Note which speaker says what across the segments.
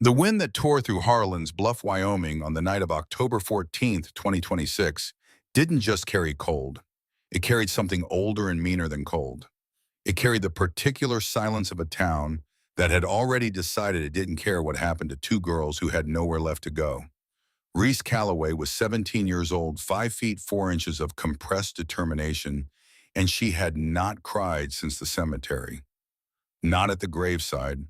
Speaker 1: The wind that tore through Harlan's Bluff, Wyoming on the night of October 14th, 2026, didn't just carry cold. It carried something older and meaner than cold. It carried the particular silence of a town that had already decided it didn't care what happened to two girls who had nowhere left to go. Reese Calloway was 17 years old, 5 feet 4 inches of compressed determination, and she had not cried since the cemetery. Not at the graveside,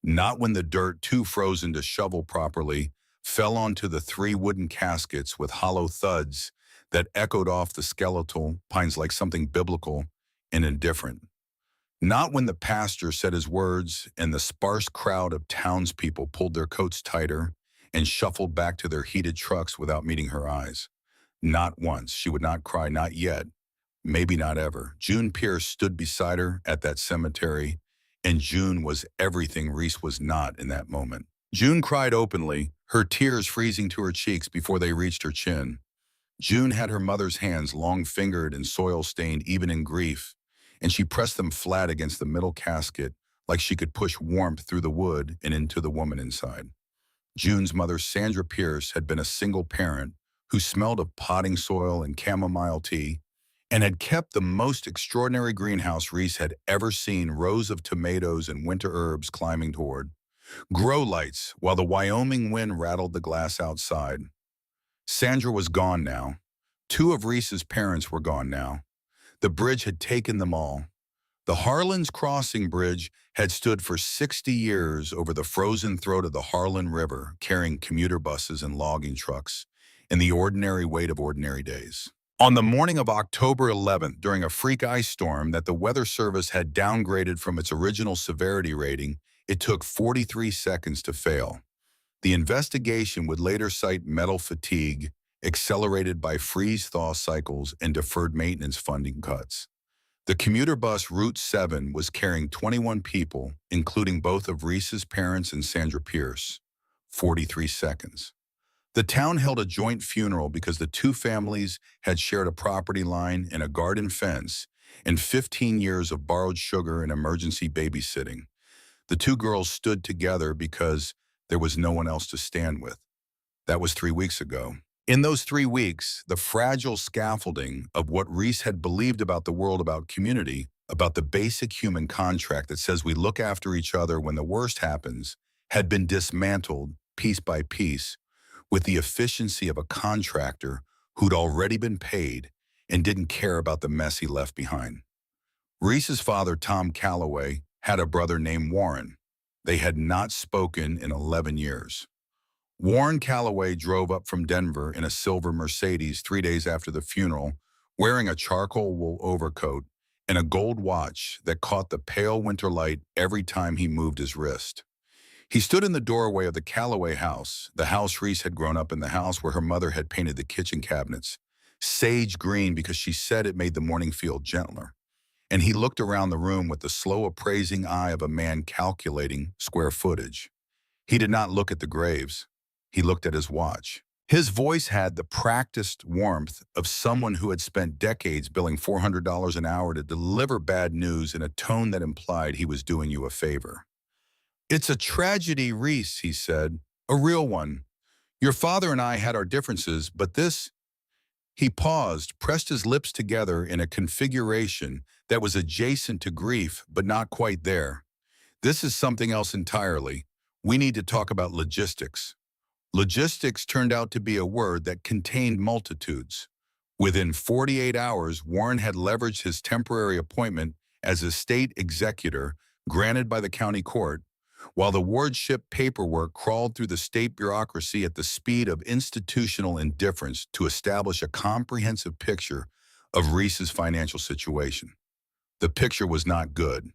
Speaker 1: not when the dirt, too frozen to shovel properly, fell onto the 3 wooden caskets with hollow thuds that echoed off the skeletal pines like something biblical and indifferent. Not when the pastor said his words and the sparse crowd of townspeople pulled their coats tighter and shuffled back to their heated trucks without meeting her eyes. Not once. She would not cry, not yet. Maybe not ever. June Pierce stood beside her at that cemetery, and June was everything Reese was not in that moment. June cried openly, her tears freezing to her cheeks before they reached her chin. June had her mother's hands long-fingered and soil-stained even in grief, and she pressed them flat against the middle casket like she could push warmth through the wood and into the woman inside. June's mother, Sandra Pierce, had been a single parent who smelled of potting soil and chamomile tea and had kept the most extraordinary greenhouse Reese had ever seen, rows of tomatoes and winter herbs climbing toward. Grow lights while the Wyoming wind rattled the glass outside. Sandra was gone now. 2 of Reese's parents were gone now. The bridge had taken them all. The Harlan's Crossing Bridge had stood for 60 years over the frozen throat of the Harlan River, carrying commuter buses and logging trucks in the ordinary weight of ordinary days. On the morning of October 11th, during a freak ice storm that the Weather Service had downgraded from its original severity rating, it took 43 seconds to fail. The investigation would later cite metal fatigue, accelerated by freeze-thaw cycles and deferred maintenance funding cuts. The commuter bus Route 7 was carrying 21 people, including both of Reese's parents and Sandra Pierce. 43 seconds. The town held a joint funeral because the 2 families had shared a property line and a garden fence and 15 years of borrowed sugar and emergency babysitting. The 2 girls stood together because there was no one else to stand with. That was 3 weeks ago. In those 3 weeks, the fragile scaffolding of what Reese had believed about the world, about community, about the basic human contract that says we look after each other when the worst happens, had been dismantled piece by piece with the efficiency of a contractor who'd already been paid and didn't care about the mess he left behind. Reese's father, Tom Calloway, had a brother named Warren. They had not spoken in 11 years. Warren Calloway drove up from Denver in a silver Mercedes 3 days after the funeral, wearing a charcoal wool overcoat and a gold watch that caught the pale winter light every time he moved his wrist. He stood in the doorway of the Calloway house, the house Reese had grown up in, the house where her mother had painted the kitchen cabinets, sage green because she said it made the morning feel gentler. And he looked around the room with the slow appraising eye of a man calculating square footage. He did not look at the graves. He looked at his watch. His voice had the practiced warmth of someone who had spent decades billing $400 an hour to deliver bad news in a tone that implied he was doing you a favor. "It's a tragedy, Reese," he said, "a real one. Your father and I had our differences, but this—" He paused, pressed his lips together in a configuration that was adjacent to grief, but not quite there. "This is something else entirely. We need to talk about logistics." Logistics turned out to be a word that contained multitudes. Within 48 hours, Warren had leveraged his temporary appointment as a state executor granted by the county court, while the wardship paperwork crawled through the state bureaucracy at the speed of institutional indifference to establish a comprehensive picture of Reese's financial situation. The picture was not good.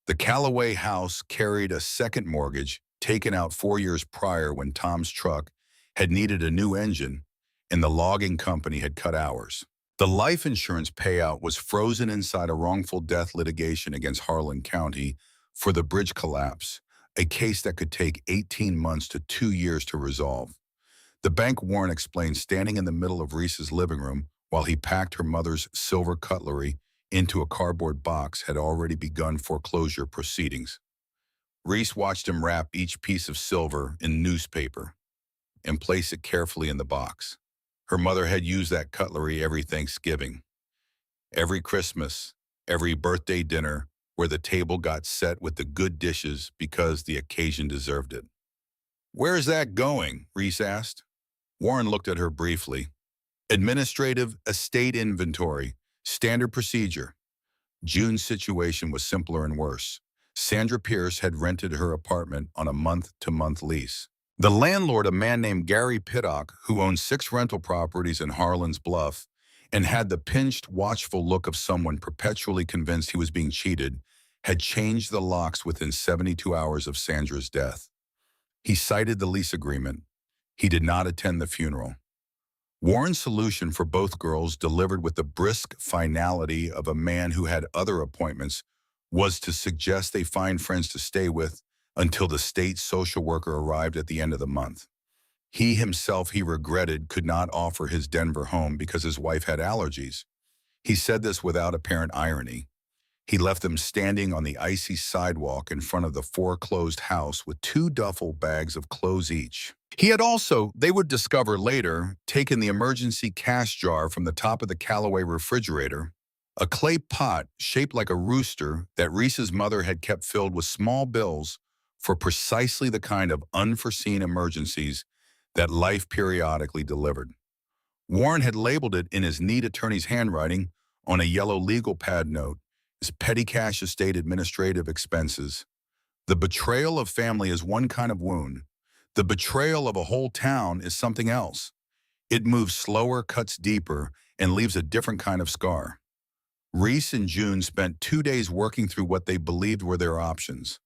Speaker 1: The Calloway house carried a second mortgage taken out 4 years prior when Tom's truck had needed a new engine and the logging company had cut hours. The life insurance payout was frozen inside a wrongful death litigation against Harlan County for the bridge collapse, a case that could take 18 months to 2 years to resolve. The bank, Warren explained, standing in the middle of Reese's living room while he packed her mother's silver cutlery into a cardboard box, had already begun foreclosure proceedings. Reese watched him wrap each piece of silver in newspaper and place it carefully in the box. Her mother had used that cutlery every Thanksgiving, every Christmas, every birthday dinner where the table got set with the good dishes because the occasion deserved it. "Where's that going?" Reese asked. Warren looked at her briefly. "Administrative estate inventory, standard procedure." June's situation was simpler and worse. Sandra Pierce had rented her apartment on a month-to-month lease. The landlord, a man named Gary Pittock, who owned 6 rental properties in Harlan's Bluff and had the pinched, watchful look of someone perpetually convinced he was being cheated, had changed the locks within 72 hours of Sandra's death. He cited the lease agreement. He did not attend the funeral. Warren's solution for both girls, delivered with the brisk finality of a man who had other appointments, was to suggest they find friends to stay with until the state social worker arrived at the end of the month. He himself, he regretted, could not offer his Denver home because his wife had allergies. He said this without apparent irony. He left them standing on the icy sidewalk in front of the foreclosed house with 2 duffel bags of clothes each. He had also, they would discover later, taken the emergency cash jar from the top of the Callaway refrigerator, a clay pot shaped like a rooster that Reese's mother had kept filled with small bills for precisely the kind of unforeseen emergencies that life periodically delivered. Warren had labeled it in his neat attorney's handwriting on a yellow legal pad note as petty cash estate administrative expenses. The betrayal of family is one kind of wound. The betrayal of a whole town is something else. It moves slower, cuts deeper, and leaves a different kind of scar. Reese and June spent 2 days working through what they believed were their options.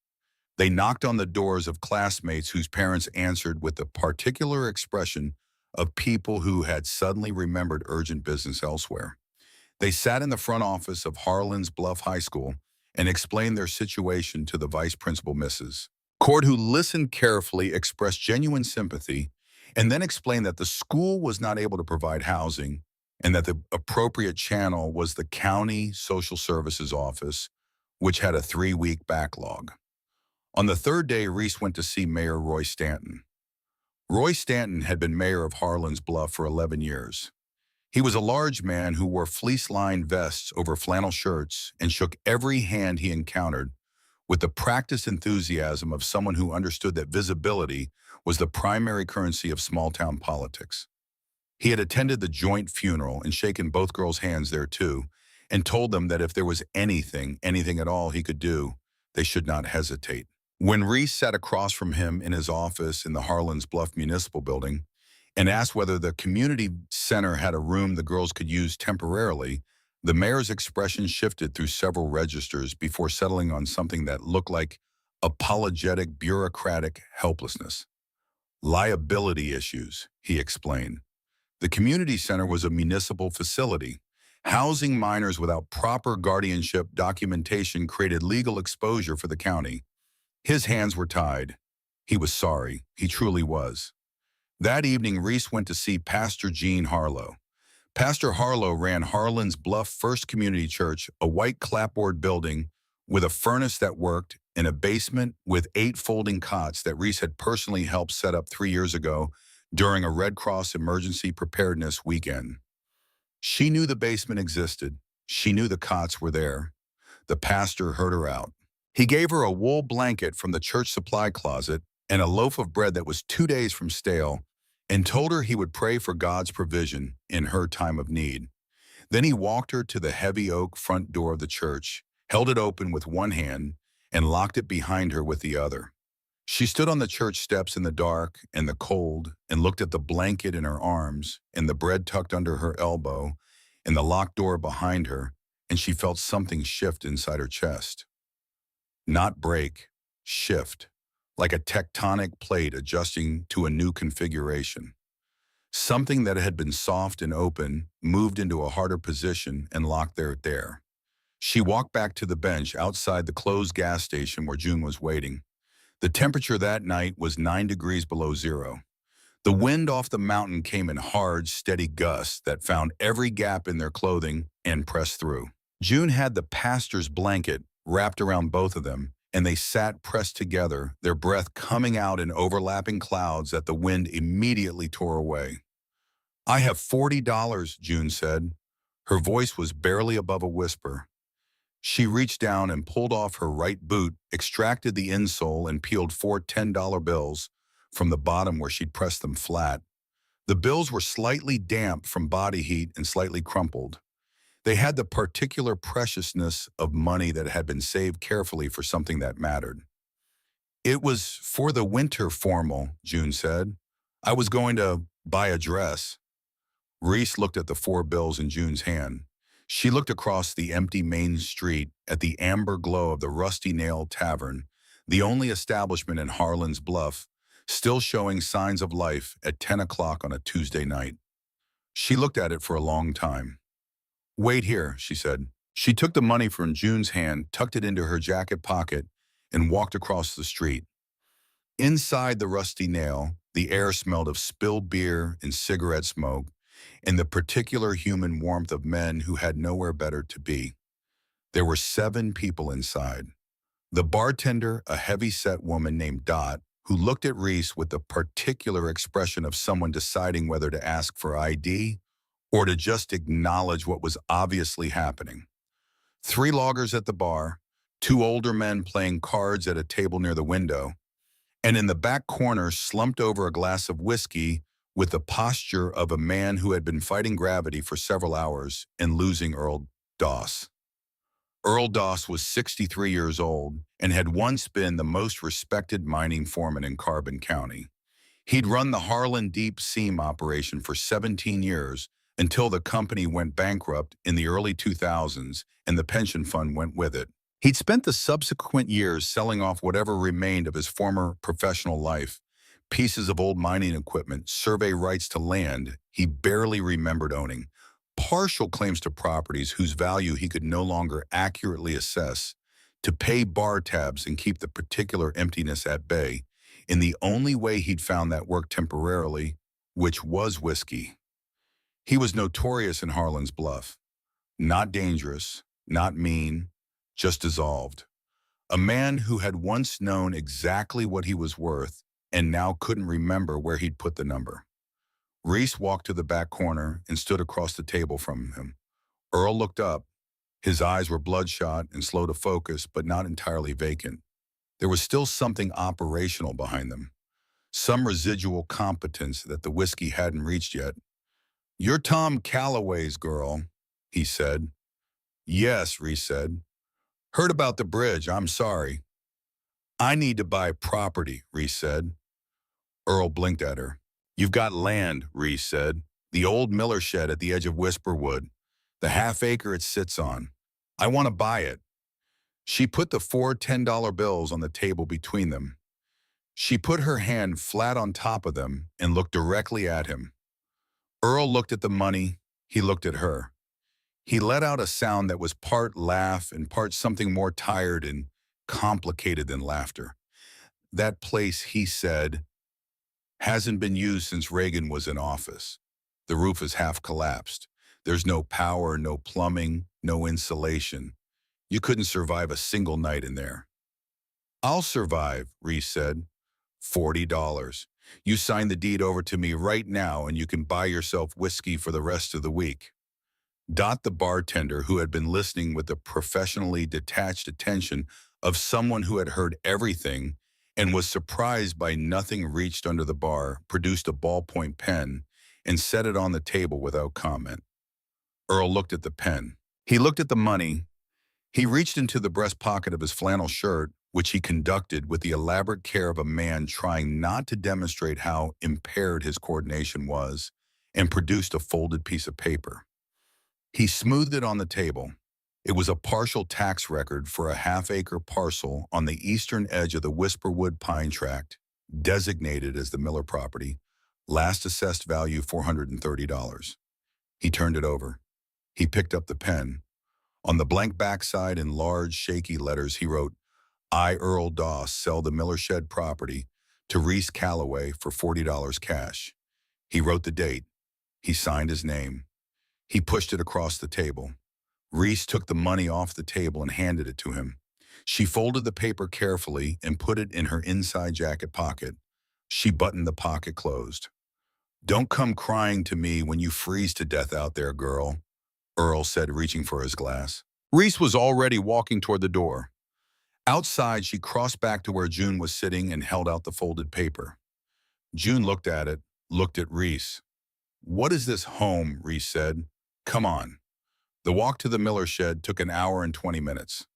Speaker 1: They knocked on the doors of classmates whose parents answered with the particular expression of people who had suddenly remembered urgent business elsewhere. They sat in the front office of Harlan's Bluff High School and explained their situation to the vice principal, Mrs. Cord, who listened carefully, expressed genuine sympathy, and then explained that the school was not able to provide housing and that the appropriate channel was the county social services office, which had a 3-week backlog. On the 3rd day, Reese went to see Mayor Roy Stanton. Roy Stanton had been mayor of Harlan's Bluff for 11 years. He was a large man who wore fleece-lined vests over flannel shirts and shook every hand he encountered with the practiced enthusiasm of someone who understood that visibility was the primary currency of small-town politics. He had attended the joint funeral and shaken both girls' hands there too, and told them that if there was anything at all he could do, they should not hesitate. When Reese sat across from him in his office in the Harlan's Bluff Municipal Building and asked whether the community center had a room the girls could use temporarily, the mayor's expression shifted through several registers before settling on something that looked like apologetic, bureaucratic helplessness. "Liability issues," he explained. The community center was a municipal facility. Housing minors without proper guardianship documentation created legal exposure for the county. His hands were tied. He was sorry. He truly was. That evening, Reese went to see Pastor Gene Harlow. Pastor Harlow ran Harlan's Bluff First Community Church, a white clapboard building with a furnace that worked in a basement with 8 folding cots that Reese had personally helped set up 3 years ago during a Red Cross emergency preparedness weekend. She knew the basement existed. She knew the cots were there. The pastor heard her out. He gave her a wool blanket from the church supply closet and a loaf of bread that was 2 days from stale, and told her he would pray for God's provision in her time of need. Then he walked her to the heavy oak front door of the church, held it open with one hand, and locked it behind her with the other. She stood on the church steps in the dark and the cold and looked at the blanket in her arms and the bread tucked under her elbow and the locked door behind her, and she felt something shift inside her chest. Not break, shift, like a tectonic plate adjusting to a new configuration. Something that had been soft and open moved into a harder position and locked there. She walked back to the bench outside the closed gas station where June was waiting. The temperature that night was 9 degrees below zero. The wind off the mountain came in hard, steady gusts that found every gap in their clothing and pressed through. June had the pastor's blanket wrapped around both of them and they sat pressed together, their breath coming out in overlapping clouds that the wind immediately tore away. "I have $40, June said. Her voice was barely above a whisper. She reached down and pulled off her right boot, extracted the insole, and peeled four $10 bills from the bottom where she'd pressed them flat. The bills were slightly damp from body heat and slightly crumpled. They had the particular preciousness of money that had been saved carefully for something that mattered. "It was for the winter formal," June said. "I was going to buy a dress." Reese looked at the four bills in June's hand. She looked across the empty main street at the amber glow of the Rusty Nail Tavern, the only establishment in Harlan's Bluff, still showing signs of life at 10 o'clock on a Tuesday night. She looked at it for a long time. "Wait here," she said. She took the money from June's hand, tucked it into her jacket pocket, and walked across the street. Inside the Rusty Nail, the air smelled of spilled beer and cigarette smoke, and the particular human warmth of men who had nowhere better to be. There were 7 people inside. The bartender, a heavy-set woman named Dot, who looked at Reese with the particular expression of someone deciding whether to ask for ID or to just acknowledge what was obviously happening. 3 loggers at the bar, 2 older men playing cards at a table near the window, and in the back corner, slumped over a glass of whiskey with the posture of a man who had been fighting gravity for several hours and losing Earl Doss. Earl Doss was 63 years old and had once been the most respected mining foreman in Carbon County. He'd run the Harlan Deep Seam operation for 17 years until the company went bankrupt in the early 2000s and the pension fund went with it. He'd spent the subsequent years selling off whatever remained of his former professional life, pieces of old mining equipment, survey rights to land he barely remembered owning, partial claims to properties whose value he could no longer accurately assess, to pay bar tabs and keep the particular emptiness at bay, in the only way he'd found that worked temporarily, which was whiskey. He was notorious in Harlan's Bluff. Not dangerous, not mean, just dissolved. A man who had once known exactly what he was worth and now couldn't remember where he'd put the number. Reese walked to the back corner and stood across the table from him. Earl looked up. His eyes were bloodshot and slow to focus, but not entirely vacant. There was still something operational behind them, some residual competence that the whiskey hadn't reached yet. "You're Tom Calloway's girl," he said. "Yes," Reese said. "Heard about the bridge, I'm sorry." "I need to buy property," Reese said. Earl blinked at her. "You've got land," Reese said. "The old Miller shed at the edge of Whisperwood. The half-acre it sits on. I want to buy it." She put the 4 $10 bills on the table between them. She put her hand flat on top of them and looked directly at him. Earl looked at the money. He looked at her. He let out a sound that was part laugh and part something more tired and complicated than laughter. "That place," he said, "hasn't been used since Reagan was in office. The roof is half collapsed. There's no power, no plumbing, no insulation. You couldn't survive a single night in there." "I'll survive," Reese said. $40. You sign the deed over to me right now and you can buy yourself whiskey for the rest of the week." Dot, the bartender, who had been listening with the professionally detached attention of someone who had heard everything and was surprised by nothing reached under the bar, produced a ballpoint pen and set it on the table without comment. Earl looked at the pen. He looked at the money. He reached into the breast pocket of his flannel shirt, which he conducted with the elaborate care of a man trying not to demonstrate how impaired his coordination was, and produced a folded piece of paper. He smoothed it on the table. It was a partial tax record for a half-acre parcel on the eastern edge of the Whisperwood Pine Tract, designated as the Miller property, last assessed value $430. He turned it over. He picked up the pen. On the blank backside in large, shaky letters, he wrote, "I, Earl Doss, sell the Miller Shed property to Reese Calloway for $40 cash." He wrote the date. He signed his name. He pushed it across the table. Reese took the money off the table and handed it to him. She folded the paper carefully and put it in her inside jacket pocket. She buttoned the pocket closed. "Don't come crying to me when you freeze to death out there, girl," Earl said, reaching for his glass. Reese was already walking toward the door. Outside, she crossed back to where June was sitting and held out the folded paper. June looked at it, looked at Reese. "What is this home?" Reese said. "Come on." The walk to the Miller shed took an hour and 20 minutes.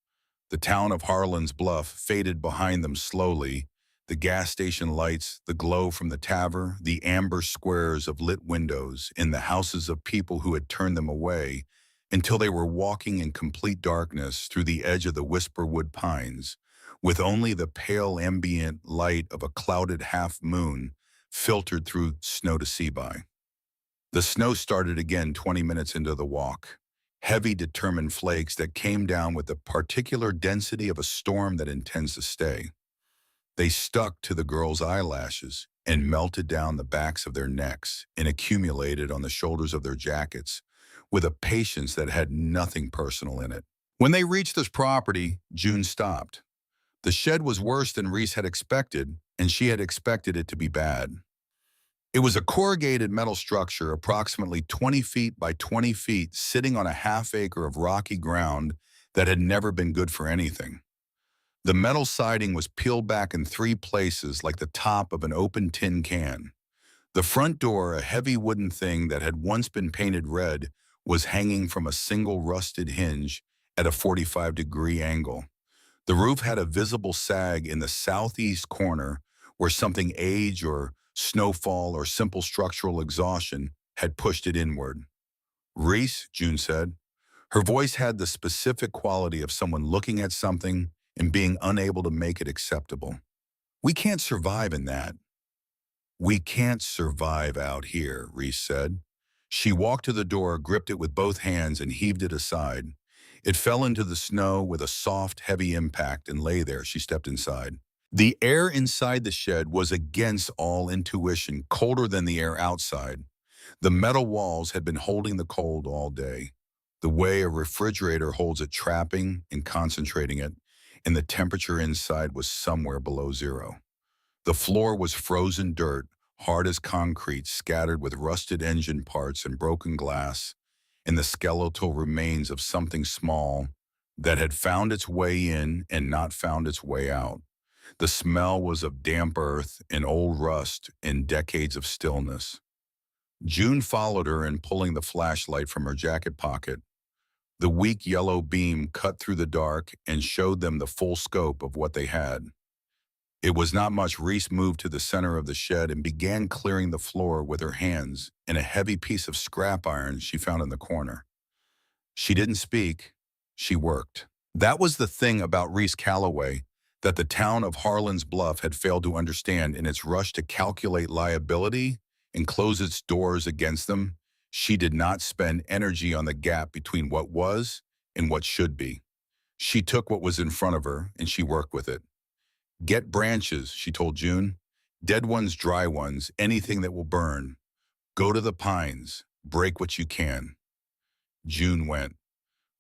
Speaker 1: The town of Harlan's Bluff faded behind them slowly, the gas station lights, the glow from the tavern, the amber squares of lit windows in the houses of people who had turned them away, until they were walking in complete darkness through the edge of the Whisperwood pines, with only the pale ambient light of a clouded half-moon filtered through snow to see by. The snow started again 20 minutes into the walk. Heavy, determined flakes that came down with the particular density of a storm that intends to stay. They stuck to the girls' eyelashes and melted down the backs of their necks and accumulated on the shoulders of their jackets with a patience that had nothing personal in it. When they reached this property, June stopped. The shed was worse than Reese had expected, and she had expected it to be bad. It was a corrugated metal structure approximately 20 feet by 20 feet sitting on a half-acre of rocky ground that had never been good for anything. The metal siding was peeled back in 3 places like the top of an open tin can. The front door, a heavy wooden thing that had once been painted red, was hanging from a single rusted hinge at a 45-degree angle. The roof had a visible sag in the southeast corner where something age or snowfall or simple structural exhaustion had pushed it inward. "Reese," June said. Her voice had the specific quality of someone looking at something and being unable to make it acceptable. "We can't survive in that." "We can't survive out here," Reese said. She walked to the door, gripped it with both hands, and heaved it aside. It fell into the snow with a soft, heavy impact and lay there. She stepped inside. The air inside the shed was against all intuition, colder than the air outside. The metal walls had been holding the cold all day, the way a refrigerator holds it, trapping and concentrating it, and the temperature inside was somewhere below zero. The floor was frozen dirt, hard as concrete, scattered with rusted engine parts and broken glass, and the skeletal remains of something small that had found its way in and not found its way out. The smell was of damp earth and old rust and decades of stillness. June followed her in pulling the flashlight from her jacket pocket. The weak yellow beam cut through the dark and showed them the full scope of what they had. It was not much. Reese moved to the center of the shed and began clearing the floor with her hands and a heavy piece of scrap iron she found in the corner. She didn't speak. She worked. That was the thing about Reese Calloway that the town of Harlan's Bluff had failed to understand in its rush to calculate liability and close its doors against them. She did not spend energy on the gap between what was and what should be. She took what was in front of her and she worked with it. "Get branches," she told June. "Dead ones, dry ones, anything that will burn. Go to the pines. Break what you can." June went.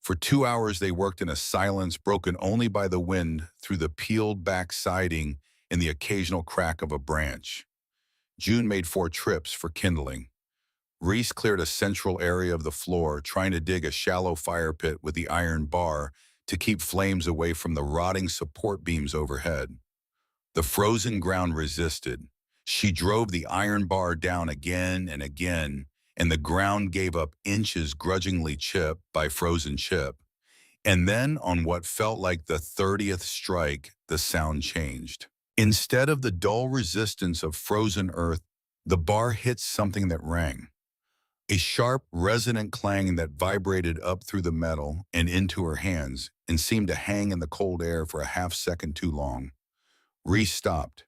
Speaker 1: For 2 hours they worked in a silence broken only by the wind through the peeled-back siding and the occasional crack of a branch. June made 4 trips for kindling. Reese cleared a central area of the floor, trying to dig a shallow fire pit with the iron bar to keep flames away from the rotting support beams overhead. The frozen ground resisted. She drove the iron bar down again and again, and the ground gave up inches grudgingly chip by frozen chip. And then, on what felt like the 30th strike, the sound changed. Instead of the dull resistance of frozen earth, the bar hit something that rang. A sharp, resonant clang that vibrated up through the metal and into her hands and seemed to hang in the cold air for a half-second too long. Reese stopped.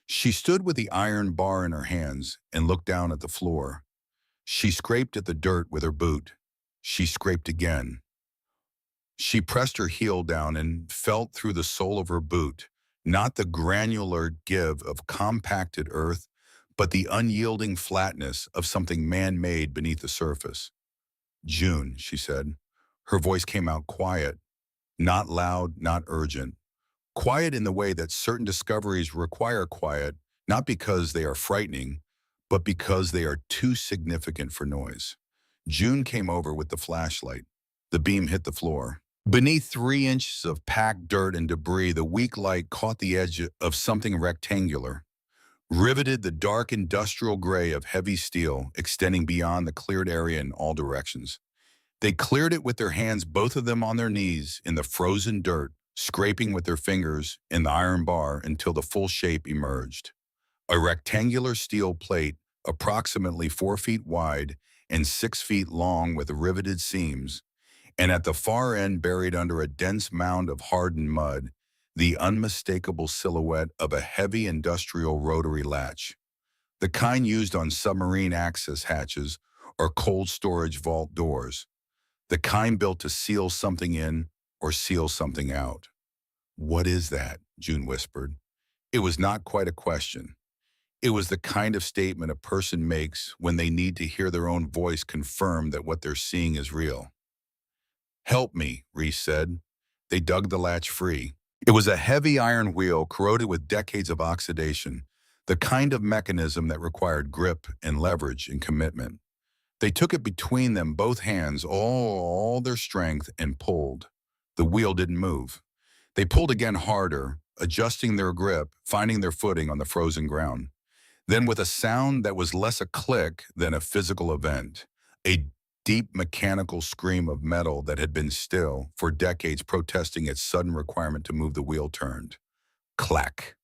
Speaker 1: She stood with the iron bar in her hands and looked down at the floor. She scraped at the dirt with her boot. She scraped again. She pressed her heel down and felt through the sole of her boot, not the granular give of compacted earth, but the unyielding flatness of something man-made beneath the surface. "June," she said. Her voice came out quiet, not loud, not urgent, Quiet in the way that certain discoveries require quiet, not because they are frightening, but because they are too significant for noise. June came over with the flashlight. The beam hit the floor. Beneath 3 inches of packed dirt and debris, the weak light caught the edge of something rectangular, riveted the dark industrial gray of heavy steel, extending beyond the cleared area in all directions. They cleared it with their hands, both of them on their knees, in the frozen dirt, scraping with their fingers in the iron bar until the full shape emerged. A rectangular steel plate, approximately 4 feet wide and 6 feet long with riveted seams, and at the far end, buried under a dense mound of hardened mud, the unmistakable silhouette of a heavy industrial rotary latch, the kind used on submarine access hatches or cold storage vault doors, the kind built to seal something in or seal something out. "What is that?" June whispered. It was not quite a question. It was the kind of statement a person makes when they need to hear their own voice confirm that what they're seeing is real. "Help me," Reese said. They dug the latch free. It was a heavy iron wheel corroded with decades of oxidation, the kind of mechanism that required grip and leverage and commitment. They took it between them, both hands, all their strength, and pulled. The wheel didn't move. They pulled again harder, adjusting their grip, finding their footing on the frozen ground. Then, with a sound that was less a click than a physical event, a deep mechanical scream of metal that had been still for decades, protesting its sudden requirement to move, the wheel turned. Clack.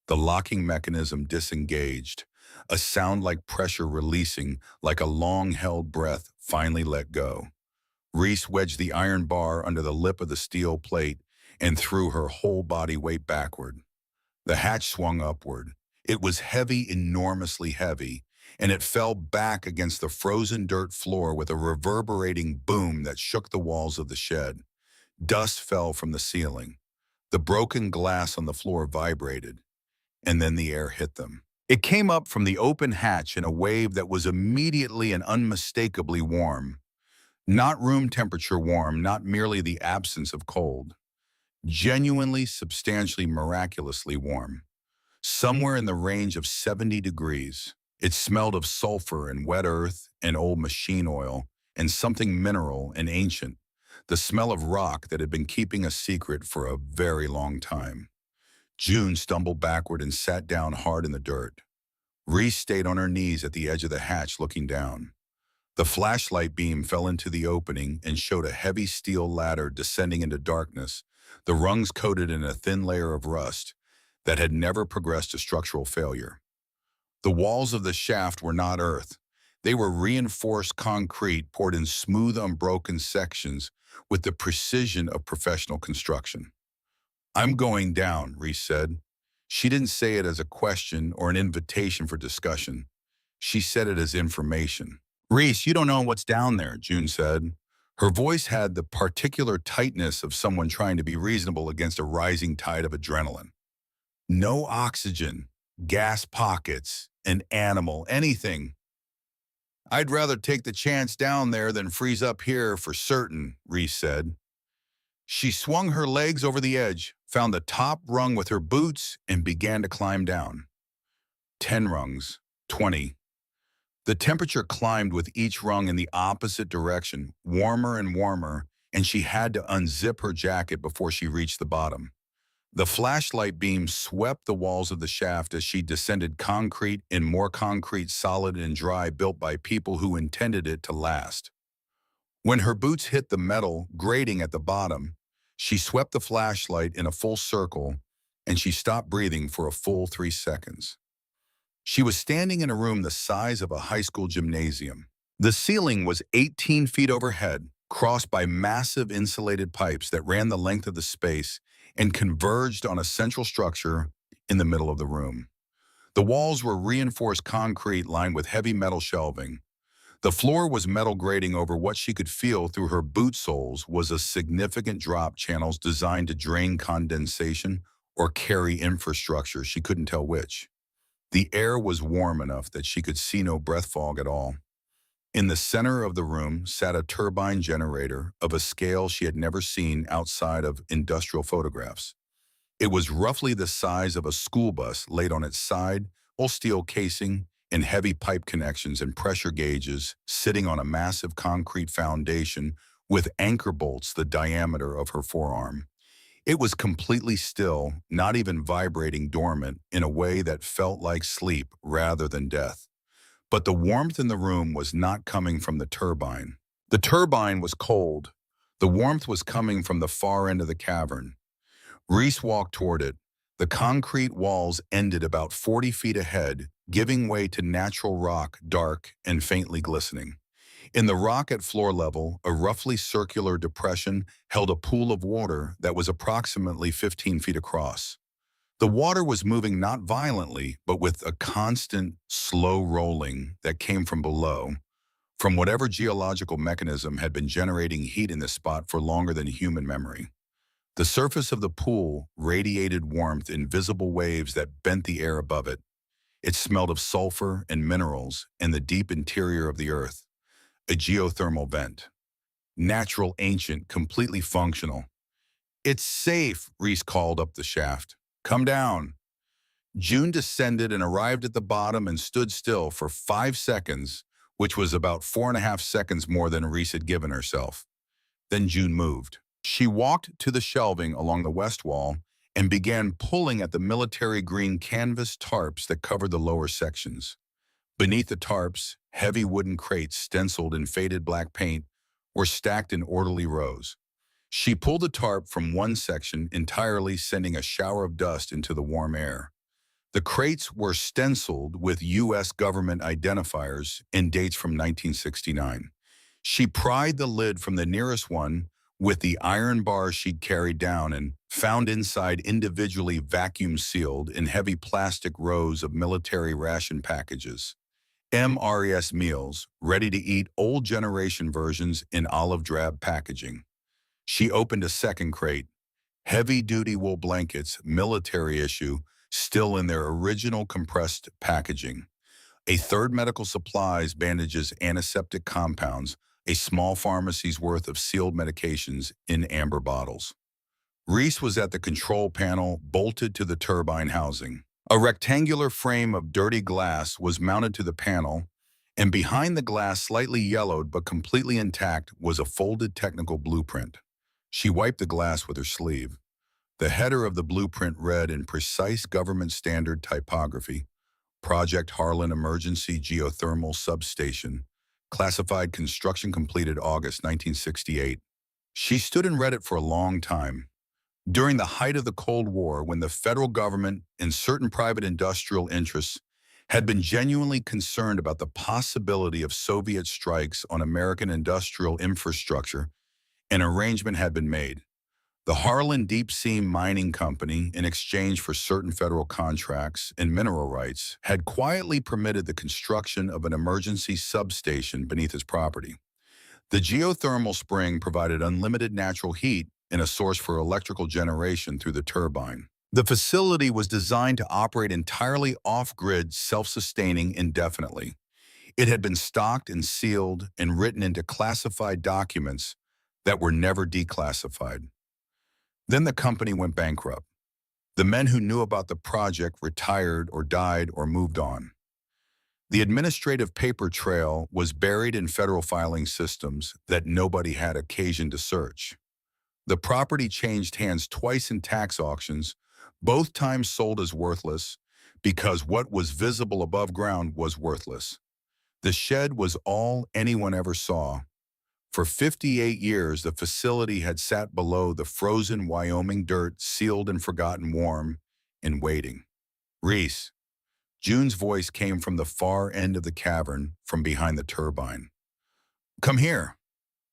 Speaker 1: The locking mechanism disengaged. A sound like pressure releasing, like a long-held breath finally let go. Reese wedged the iron bar under the lip of the steel plate and threw her whole body weight backward. The hatch swung upward. It was heavy, enormously heavy, and it fell back against the frozen dirt floor with a reverberating boom that shook the walls of the shed. Dust fell from the ceiling. The broken glass on the floor vibrated, and then the air hit them. It came up from the open hatch in a wave that was immediately and unmistakably warm. Not room temperature warm, not merely the absence of cold. Genuinely, substantially, miraculously warm. Somewhere in the range of 70 degrees. It smelled of sulfur and wet earth and old machine oil and something mineral and ancient, the smell of rock that had been keeping a secret for a very long time. June stumbled backward and sat down hard in the dirt. Reese stayed on her knees at the edge of the hatch looking down. The flashlight beam fell into the opening and showed a heavy steel ladder descending into darkness, the rungs coated in a thin layer of rust that had never progressed to structural failure. The walls of the shaft were not earth. They were reinforced concrete poured in smooth, unbroken sections with the precision of professional construction. "I'm going down," Reese said. She didn't say it as a question or an invitation for discussion. She said it as information. "Reese, you don't know what's down there," June said. Her voice had the particular tightness of someone trying to be reasonable against a rising tide of adrenaline. "No oxygen, gas pockets, an animal, anything." "I'd rather take the chance down there than freeze up here for certain," Reese said. She swung her legs over the edge, found the top rung with her boots, and began to climb down. 10 rungs, 20. The temperature climbed with each rung in the opposite direction, warmer and warmer, and she had to unzip her jacket before she reached the bottom. The flashlight beam swept the walls of the shaft as she descended, concrete and more concrete, solid and dry, built by people who intended it to last. When her boots hit the metal grating at the bottom, she swept the flashlight in a full circle, and she stopped breathing for a full 3 seconds. She was standing in a room the size of a high school gymnasium. The ceiling was 18 feet overhead, crossed by massive insulated pipes that ran the length of the space and converged on a central structure in the middle of the room. The walls were reinforced concrete lined with heavy metal shelving. The floor was metal grating. Over what she could feel through her boot soles was a significant drop channels designed to drain condensation or carry infrastructure, she couldn't tell which. The air was warm enough that she could see no breath fog at all. In the center of the room sat a turbine generator of a scale she had never seen outside of industrial photographs. It was roughly the size of a school bus laid on its side, all steel casing and heavy pipe connections and pressure gauges sitting on a massive concrete foundation with anchor bolts the diameter of her forearm. It was completely still, not even vibrating dormant in a way that felt like sleep rather than death. But the warmth in the room was not coming from the turbine. The turbine was cold. The warmth was coming from the far end of the cavern. Reese walked toward it. The concrete walls ended about 40 feet ahead, giving way to natural rock, dark and faintly glistening. In the rock at floor level, a roughly circular depression held a pool of water that was approximately 15 feet across. The water was moving not violently, but with a constant, slow rolling that came from below, from whatever geological mechanism had been generating heat in this spot for longer than human memory. The surface of the pool radiated warmth in visible waves that bent the air above it. It smelled of sulfur and minerals and the deep interior of the earth, a geothermal vent. Natural, ancient, completely functional. "It's safe," Reese called up the shaft. "Come down." June descended and arrived at the bottom and stood still for 5 seconds, which was about 4.5 seconds more than Reese had given herself. Then June moved. She walked to the shelving along the west wall and began pulling at the military green canvas tarps that covered the lower sections. Beneath the tarps, heavy wooden crates stenciled in faded black paint were stacked in orderly rows. She pulled the tarp from one section entirely, sending a shower of dust into the warm air. The crates were stenciled with U.S. government identifiers and dates from 1969. She pried the lid from the nearest one with the iron bars she'd carried down and found inside individually vacuum-sealed in heavy plastic rows of military ration packages. MRES meals, ready-to-eat old generation versions in olive drab packaging. She opened a second crate. Heavy-duty wool blankets, military issue, still in their original compressed packaging. A third, medical supplies, bandages, antiseptic compounds, a small pharmacy's worth of sealed medications in amber bottles. Reese was at the control panel, bolted to the turbine housing. A rectangular frame of dirty glass was mounted to the panel, and behind the glass, slightly yellowed but completely intact, was a folded technical blueprint. She wiped the glass with her sleeve. The header of the blueprint read in precise government standard typography, "Project Harlan Emergency Geothermal Substation, classified construction completed August 1968. She stood and read it for a long time. During the height of the Cold War, when the federal government and certain private industrial interests had been genuinely concerned about the possibility of Soviet strikes on American industrial infrastructure, an arrangement had been made. The Harlan Deep Sea Mining Company, in exchange for certain federal contracts and mineral rights, had quietly permitted the construction of an emergency substation beneath its property. The geothermal spring provided unlimited natural heat and a source for electrical generation through the turbine. The facility was designed to operate entirely off-grid, self-sustaining indefinitely. It had been stocked and sealed and written into classified documents that were never declassified. Then the company went bankrupt. The men who knew about the project retired or died or moved on. The administrative paper trail was buried in federal filing systems that nobody had occasion to search. The property changed hands twice in tax auctions, both times sold as worthless, because what was visible above ground was worthless. The shed was all anyone ever saw. For 58 years, the facility had sat below the frozen Wyoming dirt, sealed and forgotten, warm and waiting. "Reese." June's voice came from the far end of the cavern, from behind the turbine. "Come here."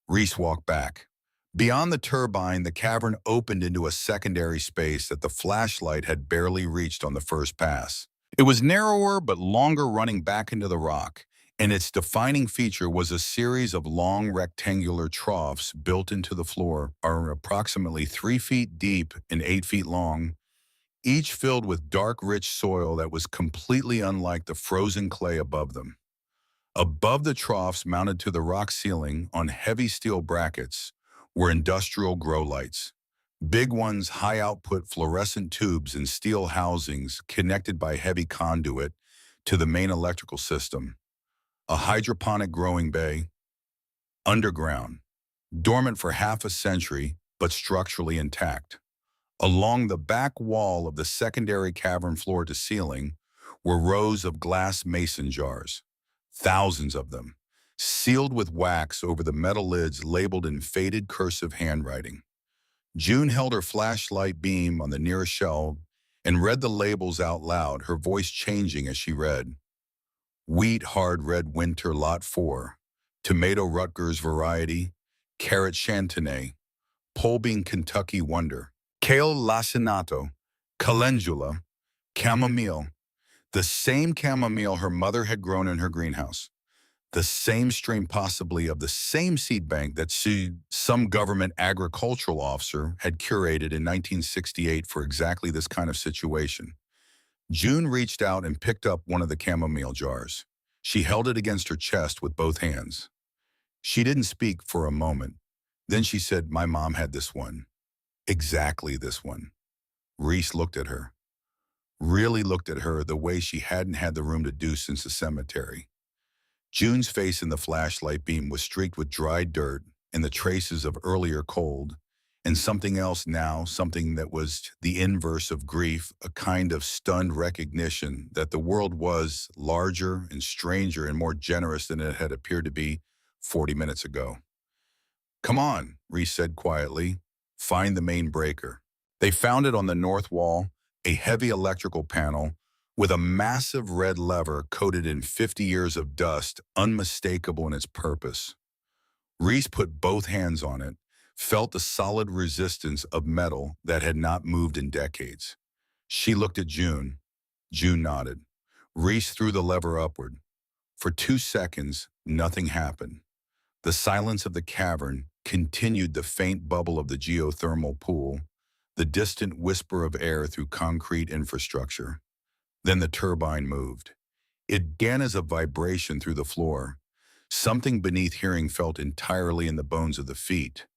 Speaker 1: Reese walked back. Beyond the turbine, the cavern opened into a secondary space that the flashlight had barely reached on the first pass. It was narrower but longer, running back into the rock, and its defining feature was a series of long rectangular troughs built into the floor, are approximately 3 feet deep and 8 feet long, each filled with dark, rich soil that was completely unlike the frozen clay above them. Above the troughs, mounted to the rock ceiling on heavy steel brackets, were industrial grow lights. Big ones, high-output fluorescent tubes and steel housings connected by heavy conduit to the main electrical system. A hydroponic growing bay, underground, dormant for half a century, but structurally intact. Along the back wall of the secondary cavern floor to ceiling were rows of glass mason jars, thousands of them, sealed with wax over the metal lids labeled in faded cursive handwriting. June held her flashlight beam on the nearest shelf and read the labels out loud, her voice changing as she read. Wheat hard red winter lot 4, tomato Rutgers variety, carrot chantenay, pole bean Kentucky wonder, kale lacinato, calendula, chamomile, the same chamomile her mother had grown in her greenhouse. The same strain possibly of the same seed bank that some government agricultural officer had curated in 1968 for exactly this kind of situation. June reached out and picked up one of the chamomile jars. She held it against her chest with both hands. She didn't speak for a moment. Then she said, "My mom had this one. Exactly this one." Reese looked at her. Really looked at her the way she hadn't had the room to do since the cemetery. June's face in the flashlight beam was streaked with dried dirt and the traces of earlier cold, and something else now, something that was the inverse of grief, a kind of stunned recognition that the world was larger and stranger and more generous than it had appeared to be 40 minutes ago. "Come on," Reese said quietly. "Find the main breaker." They found it on the north wall, a heavy electrical panel with a massive red lever coated in 50 years of dust, unmistakable in its purpose. Reese put both hands on it, felt the solid resistance of metal that had not moved in decades. She looked at June. June nodded. Reese threw the lever upward. For 2 seconds, nothing happened. The silence of the cavern continued, the faint bubble of the geothermal pool, the distant whisper of air through concrete infrastructure. Then the turbine moved. It began as a vibration through the floor. Something beneath hearing felt entirely in the bones of the feet.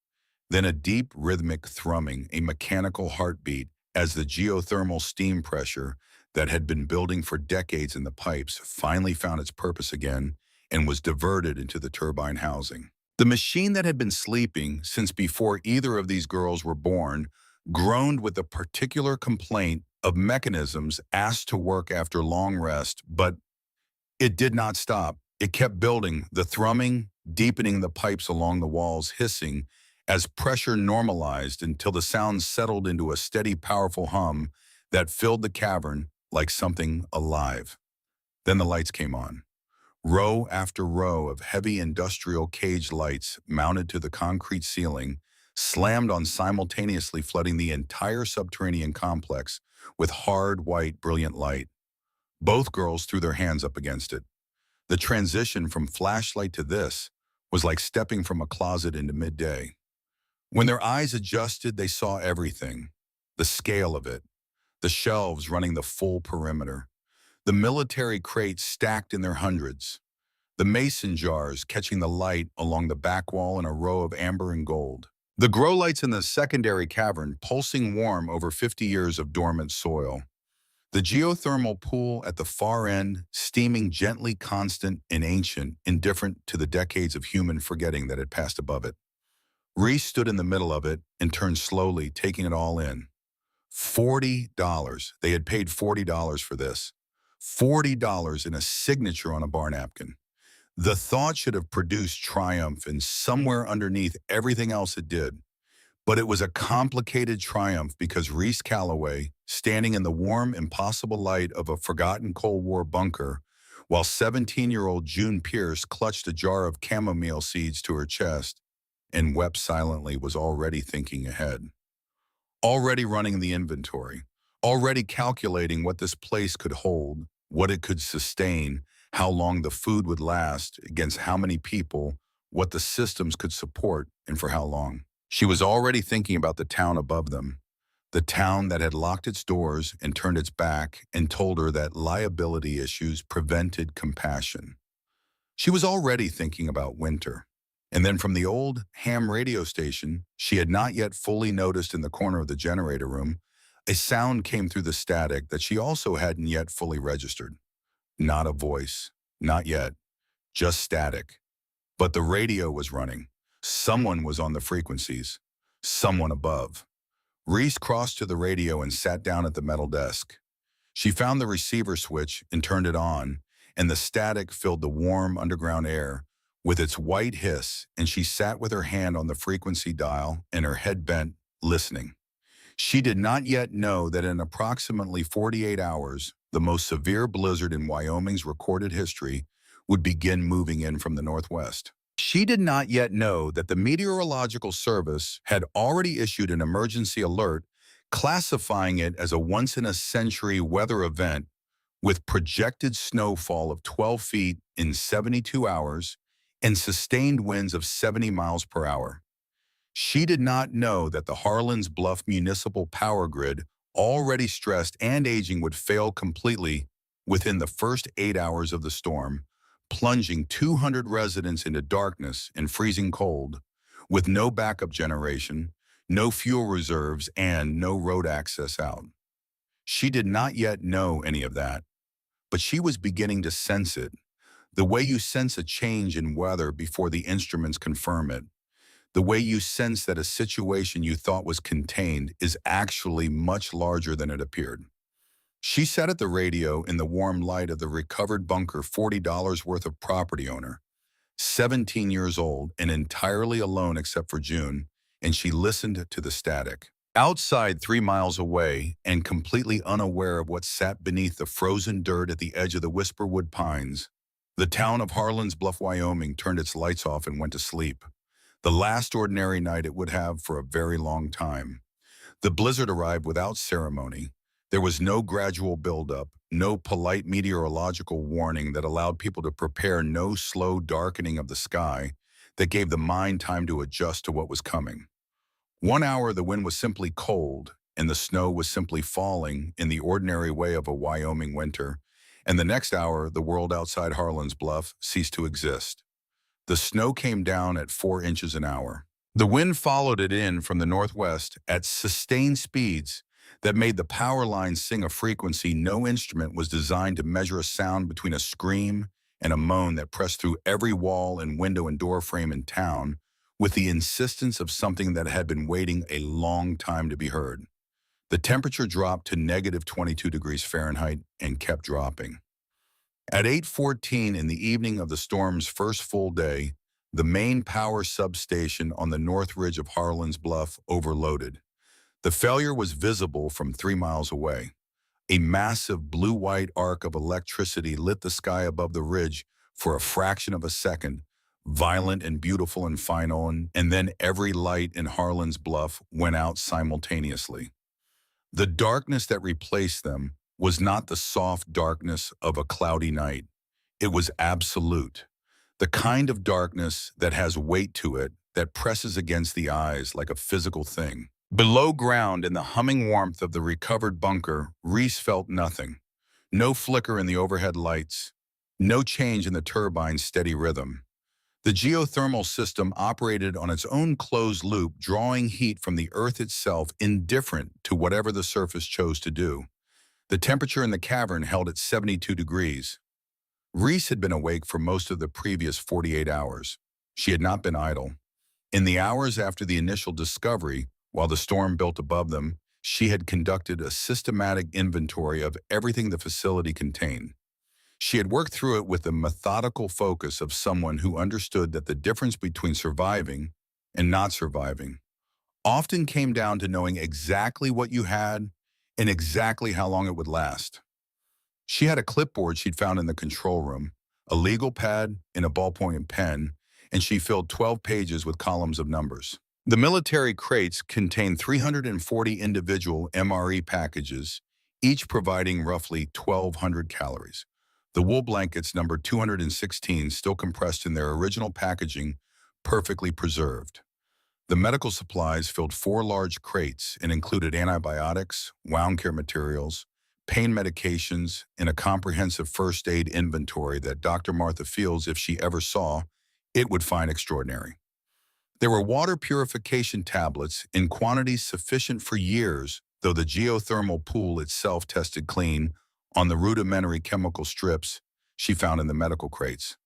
Speaker 1: Then a deep rhythmic thrumming, a mechanical heartbeat, as the geothermal steam pressure that had been building for decades in the pipes finally found its purpose again and was diverted into the turbine housing. The machine that had been sleeping since before either of these girls were born groaned with a particular complaint of mechanisms asked to work after long rest, but it did not stop. It kept building, the thrumming, deepening the pipes along the walls, hissing, as pressure normalized until the sound settled into a steady, powerful hum that filled the cavern like something alive. Then the lights came on. Row after row of heavy industrial cage lights mounted to the concrete ceiling slammed on, simultaneously flooding the entire subterranean complex with hard, white, brilliant light. Both girls threw their hands up against it. The transition from flashlight to this was like stepping from a closet into midday. When their eyes adjusted, they saw everything. The scale of it, the shelves running the full perimeter, the military crates stacked in their hundreds, the mason jars catching the light along the back wall in a row of amber and gold, the grow lights in the secondary cavern pulsing warm over 50 years of dormant soil, the geothermal pool at the far end steaming gently constant and ancient, indifferent to the decades of human forgetting that had passed above it. Reese stood in the middle of it and turned slowly, taking it all in. $40. They had paid $40 for this. $40 in a signature on a bar napkin. The thought should have produced triumph, and somewhere underneath everything else it did. But it was a complicated triumph because Reese Calloway, standing in the warm, impossible light of a forgotten Cold War bunker, while 17-year-old June Pierce clutched a jar of chamomile seeds to her chest and wept silently, was already thinking ahead. Already running the inventory. Already calculating what this place could hold, what it could sustain, how long the food would last, against how many people, what the systems could support, and for how long. She was already thinking about the town above them, the town that had locked its doors and turned its back and told her that liability issues prevented compassion. She was already thinking about winter. And then from the old ham radio station she had not yet fully noticed in the corner of the generator room, a sound came through the static that she also hadn't yet fully registered. Not a voice, not yet, just static. But the radio was running. Someone was on the frequencies. Someone above. Reese crossed to the radio and sat down at the metal desk. She found the receiver switch and turned it on, and the static filled the warm underground air with its white hiss, and she sat with her hand on the frequency dial and her head bent, listening. She did not yet know that in approximately 48 hours, the most severe blizzard in Wyoming's recorded history would begin moving in from the northwest. She did not yet know that the Meteorological Service had already issued an emergency alert classifying it as a once-in-a-century weather event with projected snowfall of 12 feet in 72 hours and sustained winds of 70 miles per hour. She did not know that the Harlan's Bluff municipal power grid, already stressed and aging, would fail completely within the first 8 hours of the storm, plunging 200 residents into darkness and freezing cold, with no backup generation, no fuel reserves, and no road access out. She did not yet know any of that, but she was beginning to sense it, the way you sense a change in weather before the instruments confirm it. The way you sense that a situation you thought was contained is actually much larger than it appeared. She sat at the radio in the warm light of the recovered bunker $40 worth of property owner, 17 years old and entirely alone except for June, and she listened to the static. Outside 3 miles away and completely unaware of what sat beneath the frozen dirt at the edge of the Whisperwood Pines, the town of Harlan's Bluff, Wyoming turned its lights off and went to sleep. The last ordinary night it would have for a very long time. The blizzard arrived without ceremony. There was no gradual buildup, no polite meteorological warning that allowed people to prepare, no slow darkening of the sky that gave the mind time to adjust to what was coming. 1 hour the wind was simply cold and the snow was simply falling in the ordinary way of a Wyoming winter, and the next hour the world outside Harlan's Bluff ceased to exist. The snow came down at 4 inches an hour. The wind followed it in from the northwest at sustained speeds that made the power lines sing a frequency no instrument was designed to measure, a sound between a scream and a moan that pressed through every wall and window and door frame in town with the insistence of something that had been waiting a long time to be heard. The temperature dropped to negative 22 degrees Fahrenheit and kept dropping. At 8:14 in the evening of the storm's first full day, the main power substation on the north ridge of Harlan's Bluff overloaded. The failure was visible from 3 miles away. A massive blue-white arc of electricity lit the sky above the ridge for a fraction of a second, violent and beautiful and final, and then every light in Harlan's Bluff went out simultaneously. The darkness that replaced them was not the soft darkness of a cloudy night. It was absolute. The kind of darkness that has weight to it, that presses against the eyes like a physical thing. Below ground, in the humming warmth of the recovered bunker, Reese felt nothing. No flicker in the overhead lights. No change in the turbine's steady rhythm. The geothermal system operated on its own closed loop, drawing heat from the earth itself, indifferent to whatever the surface chose to do. The temperature in the cavern held at 72 degrees. Reese had been awake for most of the previous 48 hours. She had not been idle. In the hours after the initial discovery, while the storm built above them, she had conducted a systematic inventory of everything the facility contained. She had worked through it with the methodical focus of someone who understood that the difference between surviving and not surviving often came down to knowing exactly what you had and exactly how long it would last. She had a clipboard she'd found in the control room, a legal pad, and a ballpoint and pen, and she filled 12 pages with columns of numbers. The military crates contained 340 individual MRE packages, each providing roughly 1,200 calories. The wool blankets numbered 216, still compressed in their original packaging, perfectly preserved. The medical supplies filled 4 large crates and included antibiotics, wound care materials, pain medications, and a comprehensive first aid inventory that Dr. Martha Fields, if she ever saw, it would find extraordinary. There were water purification tablets in quantities sufficient for years, though the geothermal pool itself tested clean on the rudimentary chemical strips she found in the medical crates.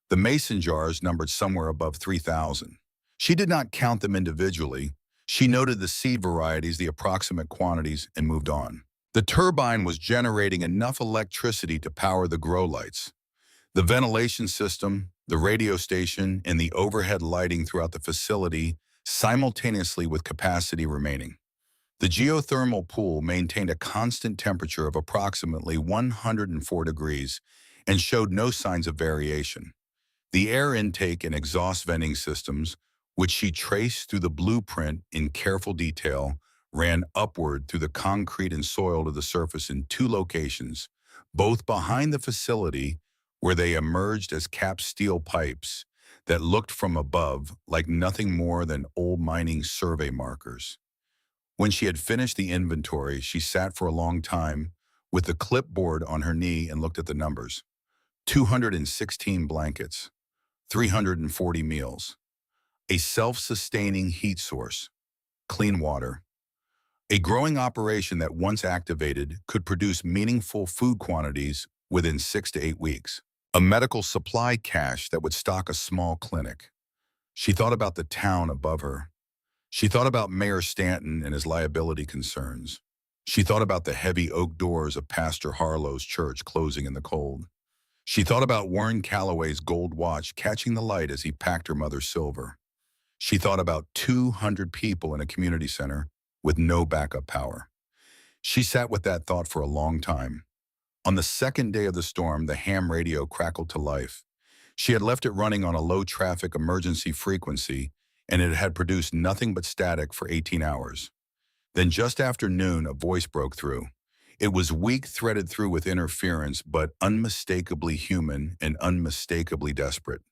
Speaker 1: The mason jars numbered somewhere above 3,000. She did not count them individually. She noted the seed varieties, the approximate quantities, and moved on. The turbine was generating enough electricity to power the grow lights. The ventilation system, the radio station, and the overhead lighting throughout the facility simultaneously with capacity remaining. The geothermal pool maintained a constant temperature of approximately 104 degrees and showed no signs of variation. The air intake and exhaust venting systems, which she traced through the blueprint in careful detail, ran upward through the concrete and soil to the surface in two locations, both behind the facility where they emerged as capped steel pipes that looked from above like nothing more than old mining survey markers. When she had finished the inventory, she sat for a long time with the clipboard on her knee and looked at the numbers. 216 blankets, 340 meals, a self-sustaining heat source, clean water, a growing operation that once activated could produce meaningful food quantities within 6 to 8 weeks, a medical supply cache that would stock a small clinic. She thought about the town above her. She thought about Mayor Stanton and his liability concerns. She thought about the heavy oak doors of Pastor Harlow's church closing in the cold. She thought about Warren Calloway's gold watch catching the light as he packed her mother's silver. She thought about 200 people in a community center with no backup power. She sat with that thought for a long time. On the second day of the storm, the ham radio crackled to life. She had left it running on a low-traffic emergency frequency, and it had produced nothing but static for 18 hours. Then just after noon, a voice broke through. It was weak, threaded through with interference, but unmistakably human and unmistakably desperate.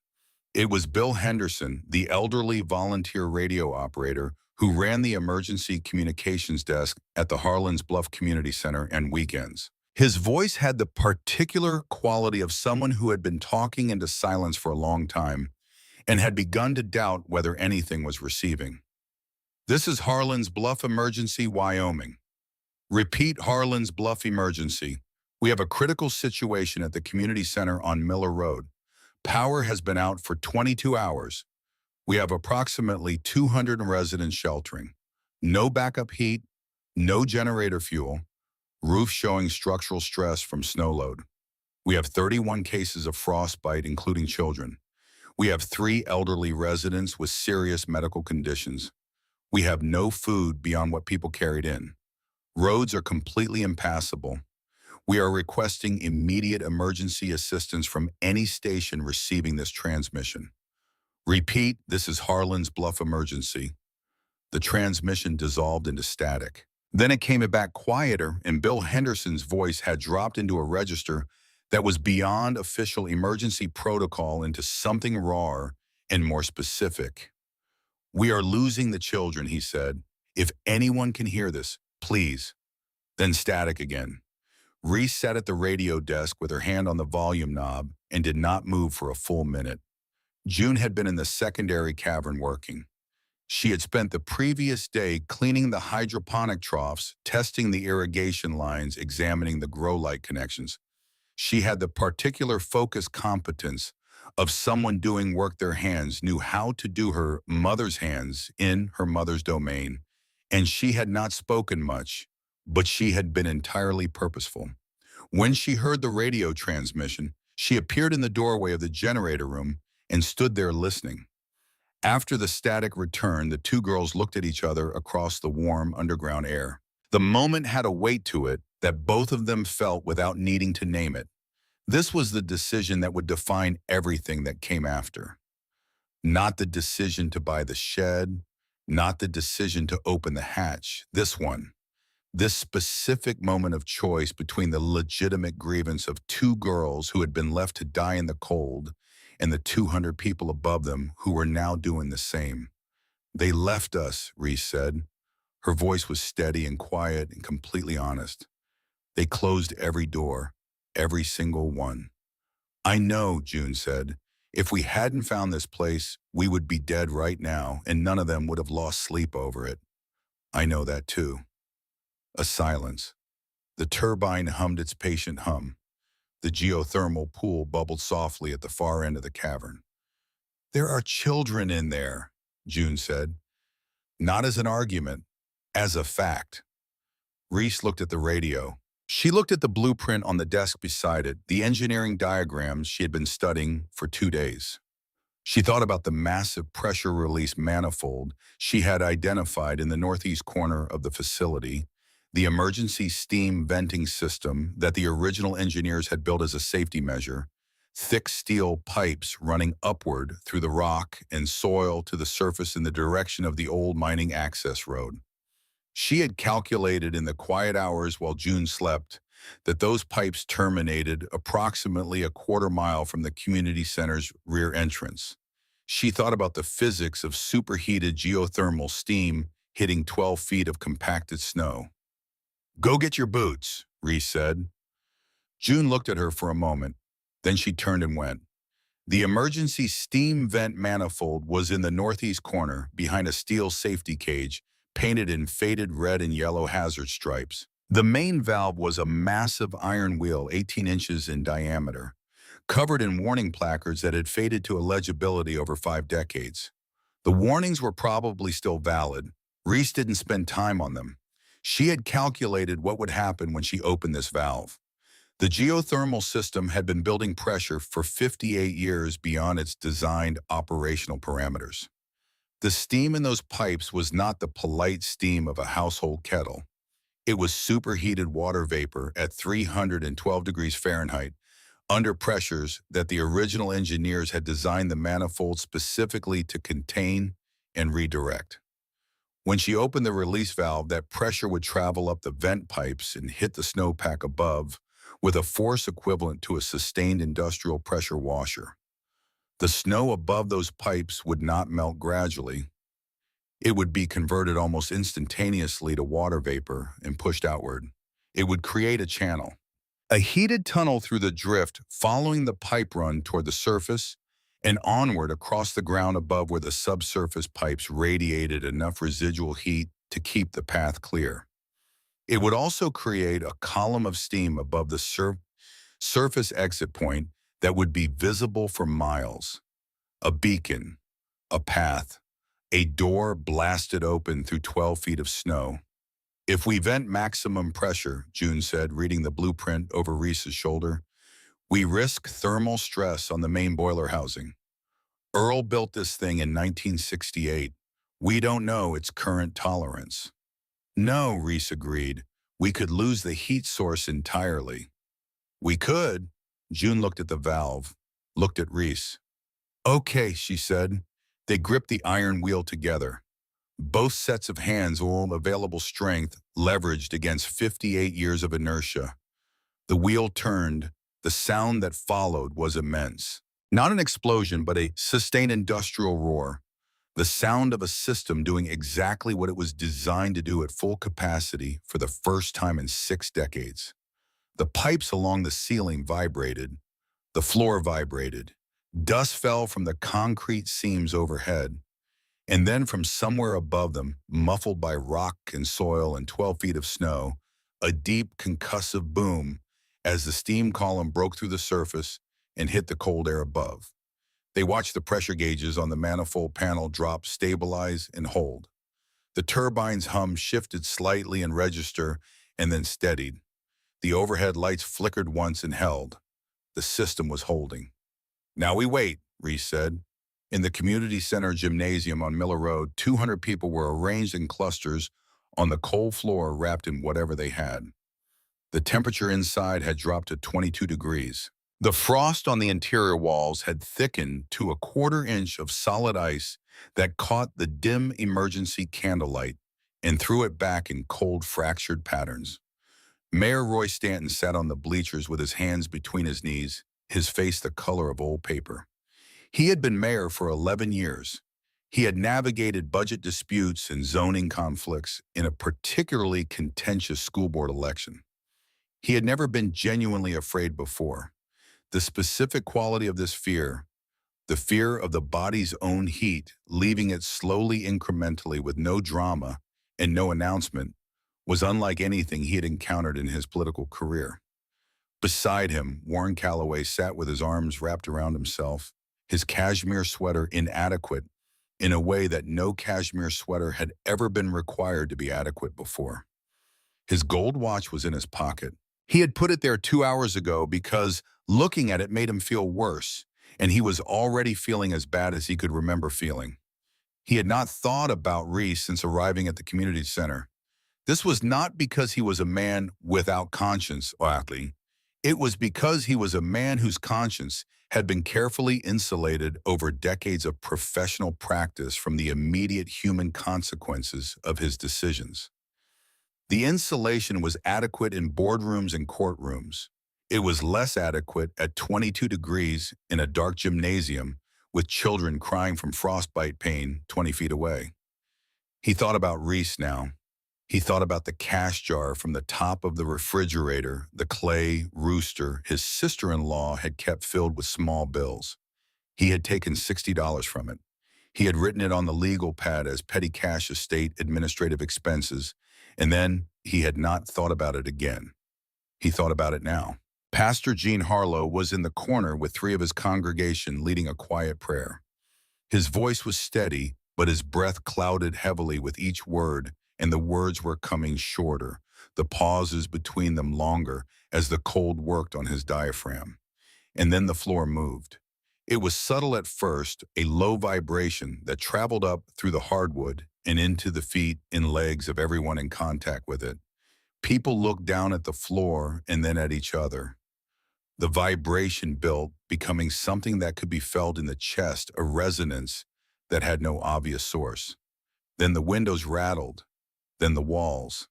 Speaker 1: It was Bill Henderson, the elderly volunteer radio operator who ran the emergency communications desk at the Harlan's Bluff Community Center and weekends. His voice had the particular quality of someone who had been talking into silence for a long time and had begun to doubt whether anything was receiving. This is Harlan's Bluff Emergency, Wyoming. Repeat Harlan's Bluff Emergency. We have a critical situation at the community center on Miller Road. Power has been out for 22 hours. We have approximately 200 residents sheltering. No backup heat, no generator fuel, roof showing structural stress from snow load. We have 31 cases of frostbite, including children. We have 3 elderly residents with serious medical conditions. We have no food beyond what people carried in. Roads are completely impassable. We are requesting immediate emergency assistance from any station receiving this transmission. Repeat, this is Harlan's Bluff Emergency. The transmission dissolved into static. Then it came back quieter, and Bill Henderson's voice had dropped into a register that was beyond official emergency protocol into something rawer and more specific. We are losing the children, he said. If anyone can hear this, please. Then static again. Reese sat at the radio desk with her hand on the volume knob and did not move for a full minute. June had been in the secondary cavern working. She had spent the previous day cleaning the hydroponic troughs, testing the irrigation lines, examining the grow light connections. She had the particular focus competence of someone doing work their hands knew how to do her mother's hands in her mother's domain, and she had not spoken much, but she had been entirely purposeful. When she heard the radio transmission, she appeared in the doorway of the generator room and stood there listening. After the static returned, the two girls looked at each other across the warm underground air. The moment had a weight to it that both of them felt without needing to name it. This was the decision that would define everything that came after. Not the decision to buy the shed, not the decision to open the hatch. This one. This specific moment of choice between the legitimate grievance of two girls who had been left to die in the cold and the 200 people above them who were now doing the same. They left us, Reese said. Her voice was steady and quiet and completely honest. They closed every door, every single one. I know, June said. If we hadn't found this place, we would be dead right now, and none of them would have lost sleep over it. I know that too. A silence. The turbine hummed its patient hum. The geothermal pool bubbled softly at the far end of the cavern. There are children in there, June said. Not as an argument, as a fact. Reese looked at the radio. She looked at the blueprint on the desk beside it, the engineering diagrams she had been studying for 2 days. She thought about the massive pressure release manifold she had identified in the northeast corner of the facility, the emergency steam venting system that the original engineers had built as a safety measure, thick steel pipes running upward through the rock and soil to the surface in the direction of the old mining access road. She had calculated in the quiet hours while June slept that those pipes terminated approximately a quarter-mile from the community center's rear entrance. She thought about the physics of superheated geothermal steam hitting 12 feet of compacted snow. "Go get your boots," Reese said. June looked at her for a moment. Then she turned and went. The emergency steam vent manifold was in the northeast corner behind a steel safety cage painted in faded red and yellow hazard stripes. The main valve was a massive iron wheel 18 inches in diameter, covered in warning placards that had faded to illegibility over 5 decades. The warnings were probably still valid. Reese didn't spend time on them. She had calculated what would happen when she opened this valve. The geothermal system had been building pressure for 58 years beyond its designed operational parameters. The steam in those pipes was not the polite steam of a household kettle. It was superheated water vapor at 312 degrees Fahrenheit, under pressures that the original engineers had designed the manifold specifically to contain and redirect. When she opened the release valve, that pressure would travel up the vent pipes and hit the snowpack above with a force equivalent to a sustained industrial pressure washer. The snow above those pipes would not melt gradually. It would be converted almost instantaneously to water vapor and pushed outward. It would create a channel, a heated tunnel through the drift following the pipe run toward the surface and onward across the ground above where the subsurface pipes radiated enough residual heat to keep the path clear. It would also create a column of steam above the surface exit point that would be visible for miles. A beacon, a path, a door blasted open through 12 feet of snow. "If we vent maximum pressure," June said, reading the blueprint over Reese's shoulder, "we risk thermal stress on the main boiler housing. Earl built this thing in 1968. We don't know its current tolerance." "No," Reese agreed. "We could lose the heat source entirely." "We could." June looked at the valve, looked at Reese. "Okay," she said. They gripped the iron wheel together. Both sets of hands, all available strength, leveraged against 58 years of inertia. The wheel turned. The sound that followed was immense. Not an explosion, but a sustained industrial roar. The sound of a system doing exactly what it was designed to do at full capacity for the first time in 6 decades. The pipes along the ceiling vibrated. The floor vibrated. Dust fell from the concrete seams overhead. And then from somewhere above them, muffled by rock and soil and 12 feet of snow, a deep concussive boom as the steam column broke through the surface and hit the cold air above. They watched the pressure gauges on the manifold panel drop, stabilize, and hold. The turbine's hum shifted slightly and register, and then steadied. The overhead lights flickered once and held. The system was holding. "Now we wait," Reese said. In the community center gymnasium on Miller Road, 200 people were arranged in clusters on the cold floor wrapped in whatever they had. The temperature inside had dropped to 22 degrees. The frost on the interior walls had thickened to a quarter-inch of solid ice that caught the dim emergency candlelight and threw it back in cold, fractured patterns. Mayor Roy Stanton sat on the bleachers with his hands between his knees, his face the color of old paper. He had been mayor for 11 years. He had navigated budget disputes and zoning conflicts in a particularly contentious school board election. He had never been genuinely afraid before. The specific quality of this fear, The fear of the body's own heat, leaving it slowly incrementally with no drama and no announcement, was unlike anything he had encountered in his political career. Beside him, Warren Calloway sat with his arms wrapped around himself, his cashmere sweater inadequate in a way that no cashmere sweater had ever been required to be adequate before. His gold watch was in his pocket. He had put it there 2 hours ago because looking at it made him feel worse, and he was already feeling as bad as he could remember feeling. He had not thought about Reese since arriving at the community center. This was not because he was a man without conscience, Oakley. It was because he was a man whose conscience had been carefully insulated over decades of professional practice from the immediate human consequences of his decisions. The insulation was adequate in boardrooms and courtrooms. It was less adequate at 22 degrees in a dark gymnasium with children crying from frostbite pain 20 feet away. He thought about Reese now. He thought about the cash jar from the top of the refrigerator, the clay rooster his sister-in-law had kept filled with small bills. He had taken $60 from it. He had written it on the legal pad as petty cash estate administrative expenses, and then he had not thought about it again. He thought about it now. Pastor Gene Harlow was in the corner with three of his congregation leading a quiet prayer. His voice was steady, but his breath clouded heavily with each word, and the words were coming shorter, the pauses between them longer as the cold worked on his diaphragm. And then the floor moved. It was subtle at first, a low vibration that traveled up through the hardwood and into the feet and legs of everyone in contact with it. People looked down at the floor and then at each other. The vibration built, becoming something that could be felt in the chest, a resonance that had no obvious source. Then the windows rattled, then the walls.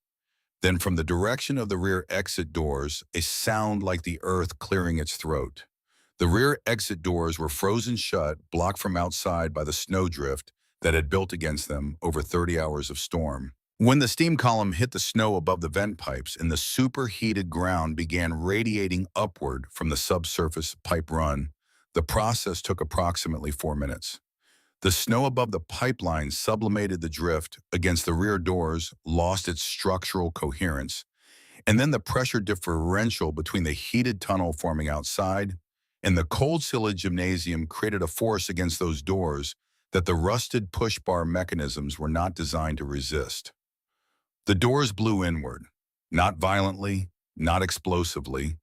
Speaker 1: Then from the direction of the rear exit doors, a sound like the earth clearing its throat. The rear exit doors were frozen shut, blocked from outside by the snowdrift that had built against them over 30 hours of storm. When the steam column hit the snow above the vent pipes and the superheated ground began radiating upward from the subsurface pipe run, the process took approximately 4 minutes. The snow above the pipeline sublimated the drift against the rear doors, lost its structural coherence, and then the pressure differential between the heated tunnel forming outside and the cold-sealed gymnasium created a force against those doors that the rusted push-bar mechanisms were not designed to resist. The doors blew inward, not violently, not explosively.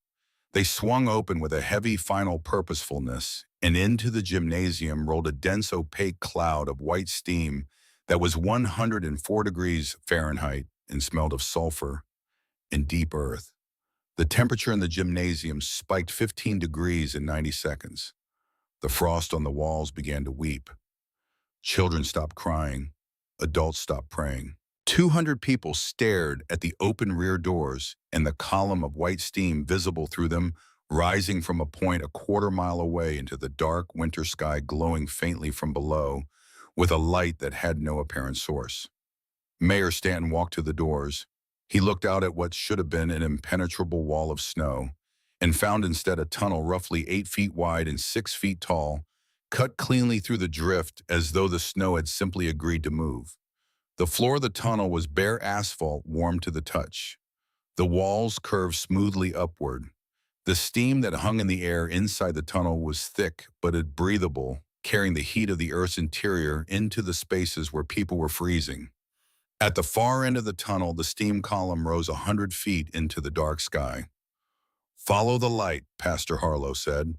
Speaker 1: They swung open with a heavy final purposefulness, and into the gymnasium rolled a dense opaque cloud of white steam that was 104 degrees Fahrenheit and smelled of sulfur and deep earth. The temperature in the gymnasium spiked 15 degrees in 90 seconds. The frost on the walls began to weep. Children stopped crying. Adults stopped praying. 200 people stared at the open rear doors and the column of white steam visible through them, rising from a point a quarter-mile away into the dark winter sky glowing faintly from below with a light that had no apparent source. Mayor Stanton walked to the doors. He looked out at what should have been an impenetrable wall of snow and found instead a tunnel roughly 8 feet wide and 6 feet tall, cut cleanly through the drift as though the snow had simply agreed to move. The floor of the tunnel was bare asphalt warm to the touch. The walls curved smoothly upward. The steam that hung in the air inside the tunnel was thick but breathable, carrying the heat of the Earth's interior into the spaces where people were freezing. At the far end of the tunnel, the steam column rose 100 feet into the dark sky. "Follow the light," Pastor Harlow said.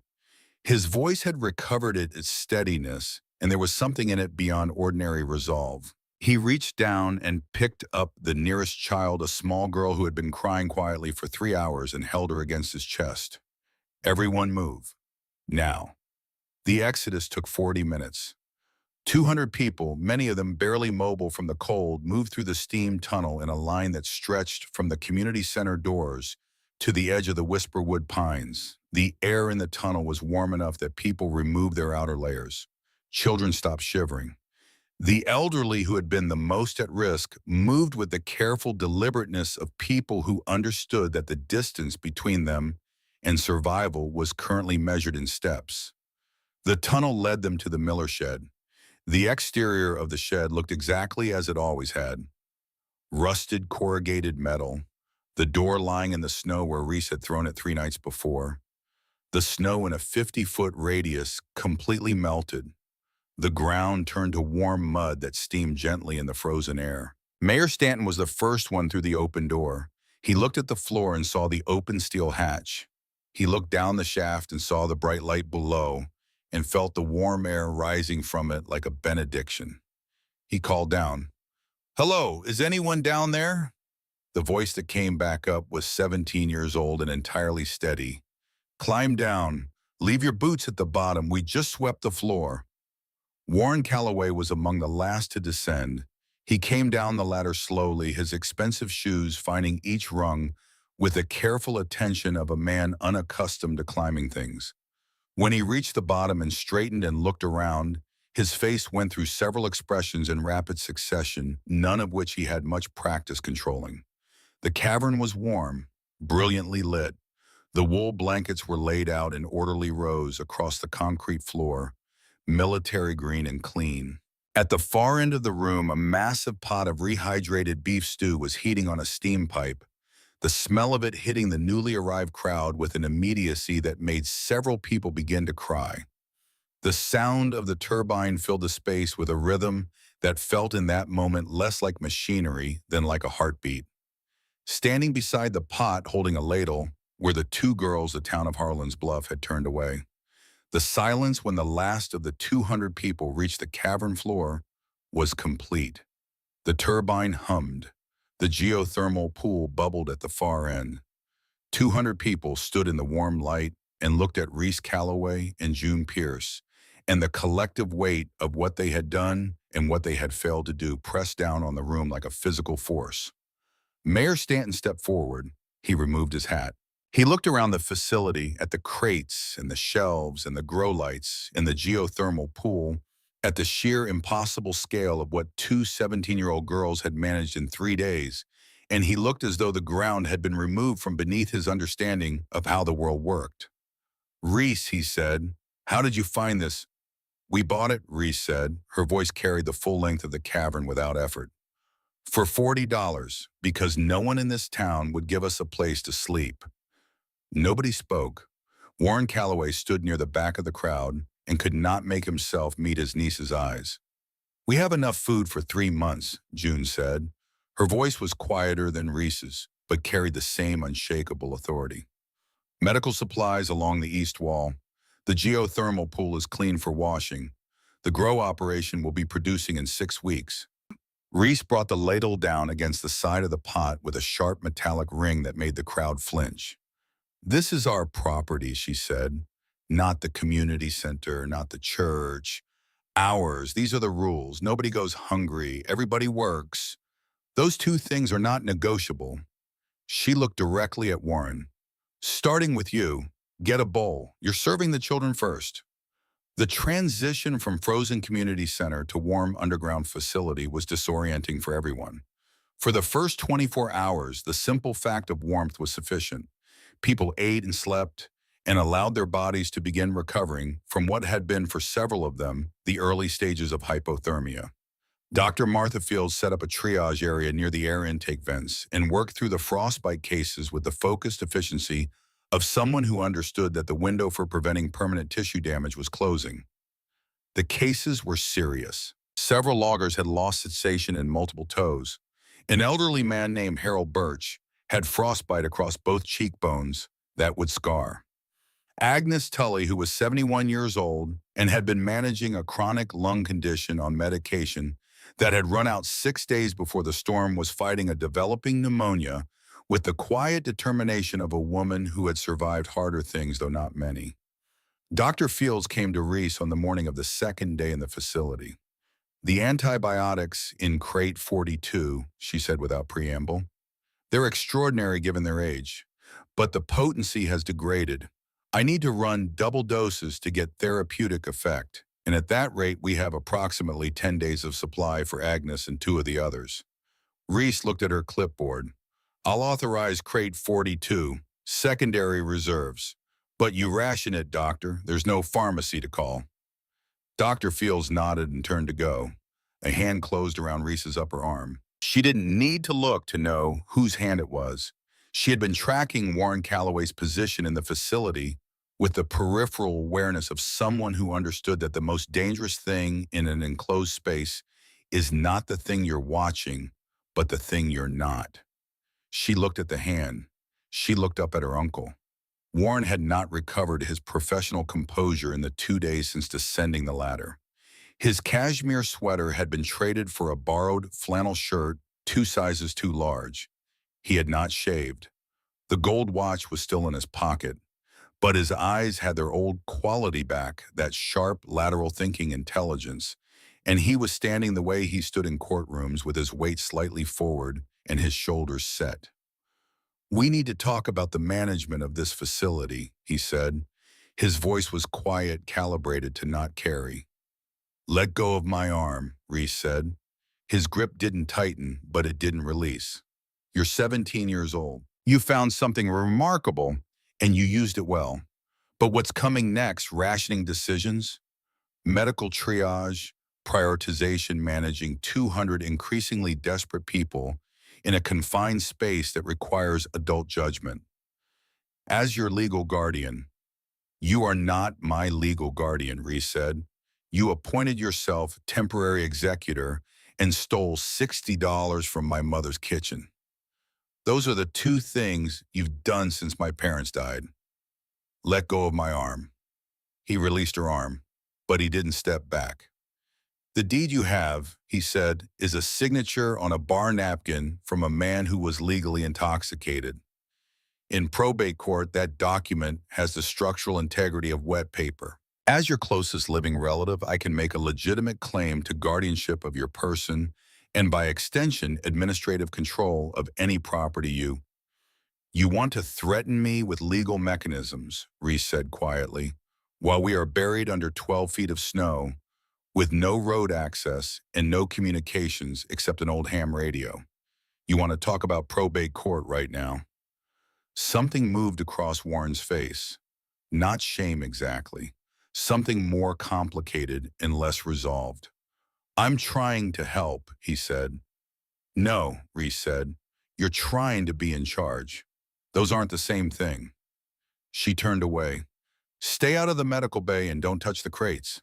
Speaker 1: His voice had recovered its steadiness, and there was something in it beyond ordinary resolve. He reached down and picked up the nearest child, a small girl who had been crying quietly for 3 hours, and held her against his chest. "Everyone move. Now." The exodus took 40 minutes. 200 people, many of them barely mobile from the cold, moved through the steam tunnel in a line that stretched from the community center doors to the edge of the Whisperwood Pines. The air in the tunnel was warm enough that people removed their outer layers. Children stopped shivering. The elderly, who had been the most at risk, moved with the careful deliberateness of people who understood that the distance between them and survival was currently measured in steps. The tunnel led them to the Miller shed. The exterior of the shed looked exactly as it always had. Rusted corrugated metal, the door lying in the snow where Reese had thrown it 3 nights before. The snow in a 50-foot radius completely melted. The ground turned to warm mud that steamed gently in the frozen air. Mayor Stanton was the first one through the open door. He looked at the floor and saw the open steel hatch. He looked down the shaft and saw the bright light below and felt the warm air rising from it like a benediction. He called down, "Hello, is anyone down there?" The voice that came back up was 17 years old and entirely steady. "Climb down. Leave your boots at the bottom. We just swept the floor." Warren Calloway was among the last to descend. He came down the ladder slowly, his expensive shoes finding each rung with the careful attention of a man unaccustomed to climbing things. When he reached the bottom and straightened and looked around, his face went through several expressions in rapid succession, none of which he had much practice controlling. The cavern was warm, brilliantly lit. The wool blankets were laid out in orderly rows across the concrete floor, military green and clean. At the far end of the room, a massive pot of rehydrated beef stew was heating on a steam pipe, the smell of it hitting the newly arrived crowd with an immediacy that made several people begin to cry. The sound of the turbine filled the space with a rhythm that felt in that moment less like machinery than like a heartbeat. Standing beside the pot holding a ladle were the two girls the town of Harlan's Bluff had turned away. The silence when the last of the 200 people reached the cavern floor was complete. The turbine hummed. The geothermal pool bubbled at the far end. 200 people stood in the warm light and looked at Reese Calloway and June Pierce, and the collective weight of what they had done and what they had failed to do pressed down on the room like a physical force. Mayor Stanton stepped forward. He removed his hat. He looked around the facility at the crates and the shelves and the grow lights and the geothermal pool, at the sheer impossible scale of what two 17-year-old girls had managed in 3 days, and he looked as though the ground had been removed from beneath his understanding of how the world worked. "Reese," he said, "how did you find this?" "We bought it," Reese said. Her voice carried the full length of the cavern without effort. "For $40, because no one in this town would give us a place to sleep." Nobody spoke. Warren Calloway stood near the back of the crowd and could not make himself meet his niece's eyes. "We have enough food for 3 months, June said. Her voice was quieter than Reese's, but carried the same unshakable authority. "Medical supplies along the east wall. The geothermal pool is clean for washing. The grow operation will be producing in 6 weeks. Reese brought the ladle down against the side of the pot with a sharp metallic ring that made the crowd flinch. "This is our property," she said. "Not the community center, not the church. Ours. These are the rules. Nobody goes hungry. Everybody works. Those two things are not negotiable." She looked directly at Warren. "Starting with you, get a bowl. You're serving the children first." The transition from frozen community center to warm underground facility was disorienting for everyone. For the first 24 hours, the simple fact of warmth was sufficient. People ate and slept and allowed their bodies to begin recovering from what had been, for several of them, the early stages of hypothermia. Dr. Martha Fields set up a triage area near the air intake vents and worked through the frostbite cases with the focused efficiency of someone who understood that the window for preventing permanent tissue damage was closing. The cases were serious. Several loggers had lost sensation in multiple toes. An elderly man named Harold Birch had frostbite across both cheekbones that would scar. Agnes Tully, who was 71 years old and had been managing a chronic lung condition on medication that had run out 6 days before the storm, was fighting a developing pneumonia with the quiet determination of a woman who had survived harder things, though not many. Dr. Fields came to Reese on the morning of the second day in the facility. "The antibiotics in crate 42, she said without preamble. "They're extraordinary given their age, but the potency has degraded. I need to run double doses to get therapeutic effect, and at that rate we have approximately 10 days of supply for Agnes and 2 of the others." Reese looked at her clipboard. "I'll authorize crate 42, secondary reserves. But you ration it, doctor. There's no pharmacy to call." Dr. Fields nodded and turned to go. A hand closed around Reese's upper arm. She didn't need to look to know whose hand it was. She had been tracking Warren Calloway's position in the facility with the peripheral awareness of someone who understood that the most dangerous thing in an enclosed space is not the thing you're watching, but the thing you're not. She looked at the hand. She looked up at her uncle. Warren had not recovered his professional composure in the 2 days since descending the ladder. His cashmere sweater had been traded for a borrowed flannel shirt 2 sizes too large. He had not shaved. The gold watch was still in his pocket, but his eyes had their old quality back, that sharp, lateral thinking intelligence, and he was standing the way he stood in courtrooms with his weight slightly forward and his shoulders set. "We need to talk about the management of this facility," he said. His voice was quiet, calibrated to not carry. "Let go of my arm," Reese said. His grip didn't tighten, but it didn't release. "You're 17 years old. You found something remarkable, and you used it well. But what's coming next, rationing decisions, medical triage, prioritization, managing 200 increasingly desperate people in a confined space that requires adult judgment. As your legal guardian." "You are not my legal guardian," Reese said. "You appointed yourself temporary executor and stole $60 from my mother's kitchen. Those are the 2 things you've done since my parents died. Let go of my arm." He released her arm, but he didn't step back. "The deed you have," he said, "is a signature on a bar napkin from a man who was legally intoxicated. In probate court, that document has the structural integrity of wet paper. As your closest living relative, I can make a legitimate claim to guardianship of your person and, by extension, administrative control of any property you want to threaten me with legal mechanisms," Reese said quietly, "while we are buried under 12 feet of snow, with no road access and no communications except an old ham radio. You want to talk about probate court right now?" Something moved across Warren's face. Not shame exactly. Something more complicated and less resolved. "I'm trying to help," he said. "No," Reese said. "You're trying to be in charge. Those aren't the same thing." She turned away. "Stay out of the medical bay and don't touch the crates."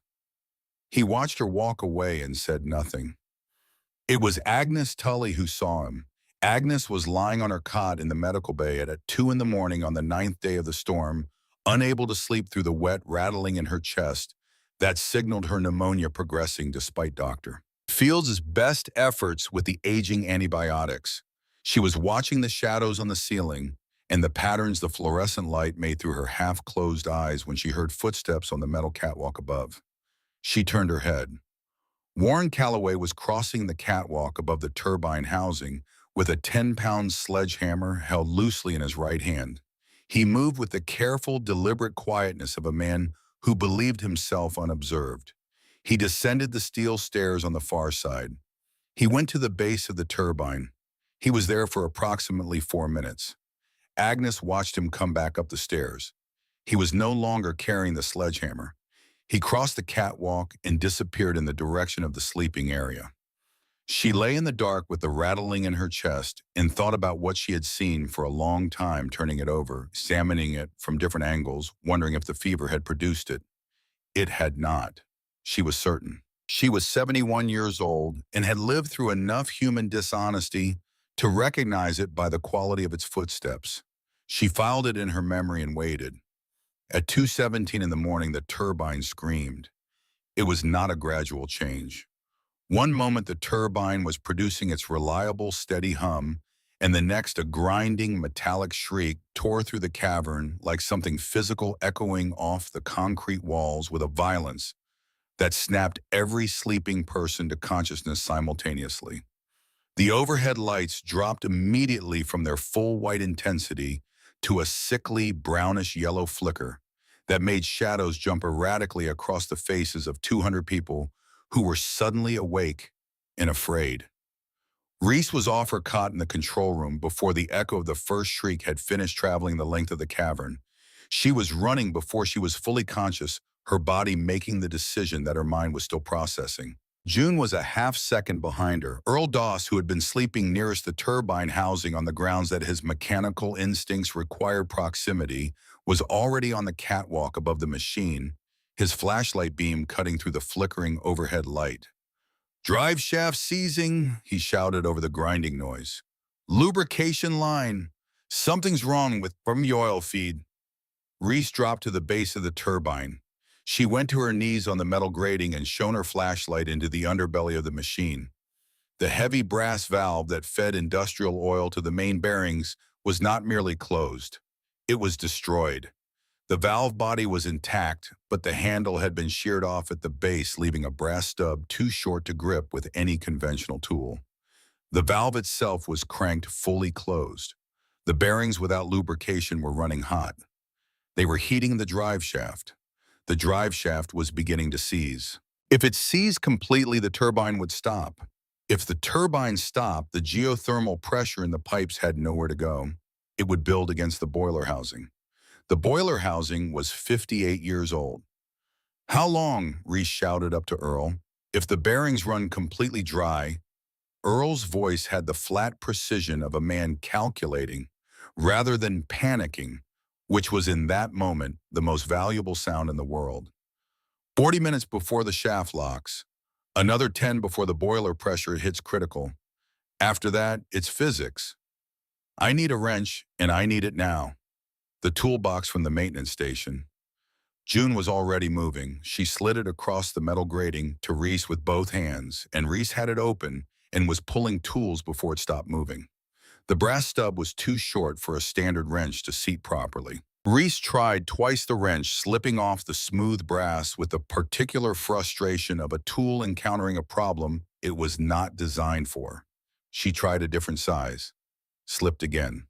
Speaker 1: He watched her walk away and said nothing. It was Agnes Tully who saw him. Agnes was lying on her cot in the medical bay at 2 in the morning on the 9th day of the storm, unable to sleep through the wet rattling in her chest that signaled her pneumonia progressing despite Dr. Fields' best efforts with the aging antibiotics. She was watching the shadows on the ceiling and the patterns the fluorescent light made through her half-closed eyes when she heard footsteps on the metal catwalk above. She turned her head. Warren Calloway was crossing the catwalk above the turbine housing with a 10-pound sledgehammer held loosely in his right hand. He moved with the careful, deliberate quietness of a man who believed himself unobserved. He descended the steel stairs on the far side. He went to the base of the turbine. He was there for approximately 4 minutes. Agnes watched him come back up the stairs. He was no longer carrying the sledgehammer. He crossed the catwalk and disappeared in the direction of the sleeping area. She lay in the dark with the rattling in her chest and thought about what she had seen for a long time, turning it over, examining it from different angles, wondering if the fever had produced it. It had not. She was certain. She was 71 years old and had lived through enough human dishonesty to recognize it by the quality of its footsteps. She filed it in her memory and waited. At 2:17 in the morning, the turbine screamed. It was not a gradual change. One moment the turbine was producing its reliable, steady hum, and the next a grinding, metallic shriek tore through the cavern like something physical echoing off the concrete walls with a violence that snapped every sleeping person to consciousness simultaneously. The overhead lights dropped immediately from their full white intensity to a sickly, brownish-yellow flicker that made shadows jump erratically across the faces of 200 people who were suddenly awake and afraid. Reese was off her cot in the control room before the echo of the first shriek had finished traveling the length of the cavern. She was running before she was fully conscious, her body making the decision that her mind was still processing. June was a half-second behind her. Earl Doss, who had been sleeping nearest the turbine housing on the grounds that his mechanical instincts required proximity, was already on the catwalk above the machine, his flashlight beam cutting through the flickering overhead light. "Drive shaft seizing," he shouted over the grinding noise. "Lubrication line. Something's wrong from the oil feed." Reese dropped to the base of the turbine. She went to her knees on the metal grating and shone her flashlight into the underbelly of the machine. The heavy brass valve that fed industrial oil to the main bearings was not merely closed. It was destroyed. The valve body was intact, but the handle had been sheared off at the base, leaving a brass stub too short to grip with any conventional tool. The valve itself was cranked fully closed. The bearings without lubrication were running hot. They were heating the drive shaft. The drive shaft was beginning to seize. If it seized completely, the turbine would stop. If the turbine stopped, the geothermal pressure in the pipes had nowhere to go. It would build against the boiler housing. The boiler housing was 58 years old. "How long?" Reese shouted up to Earl. "If the bearings run completely dry." Earl's voice had the flat precision of a man calculating, rather than panicking, which was in that moment the most valuable sound in the world. 40 minutes before the shaft locks. Another 10 before the boiler pressure hits critical. After that, it's physics. I need a wrench, and I need it now. The toolbox from the maintenance station. June was already moving. She slid it across the metal grating to Reese with both hands, and Reese had it open and was pulling tools before it stopped moving. The brass stub was too short for a standard wrench to seat properly. Reese tried twice the wrench, slipping off the smooth brass with the particular frustration of a tool encountering a problem it was not designed for. She tried a different size. Slipped again.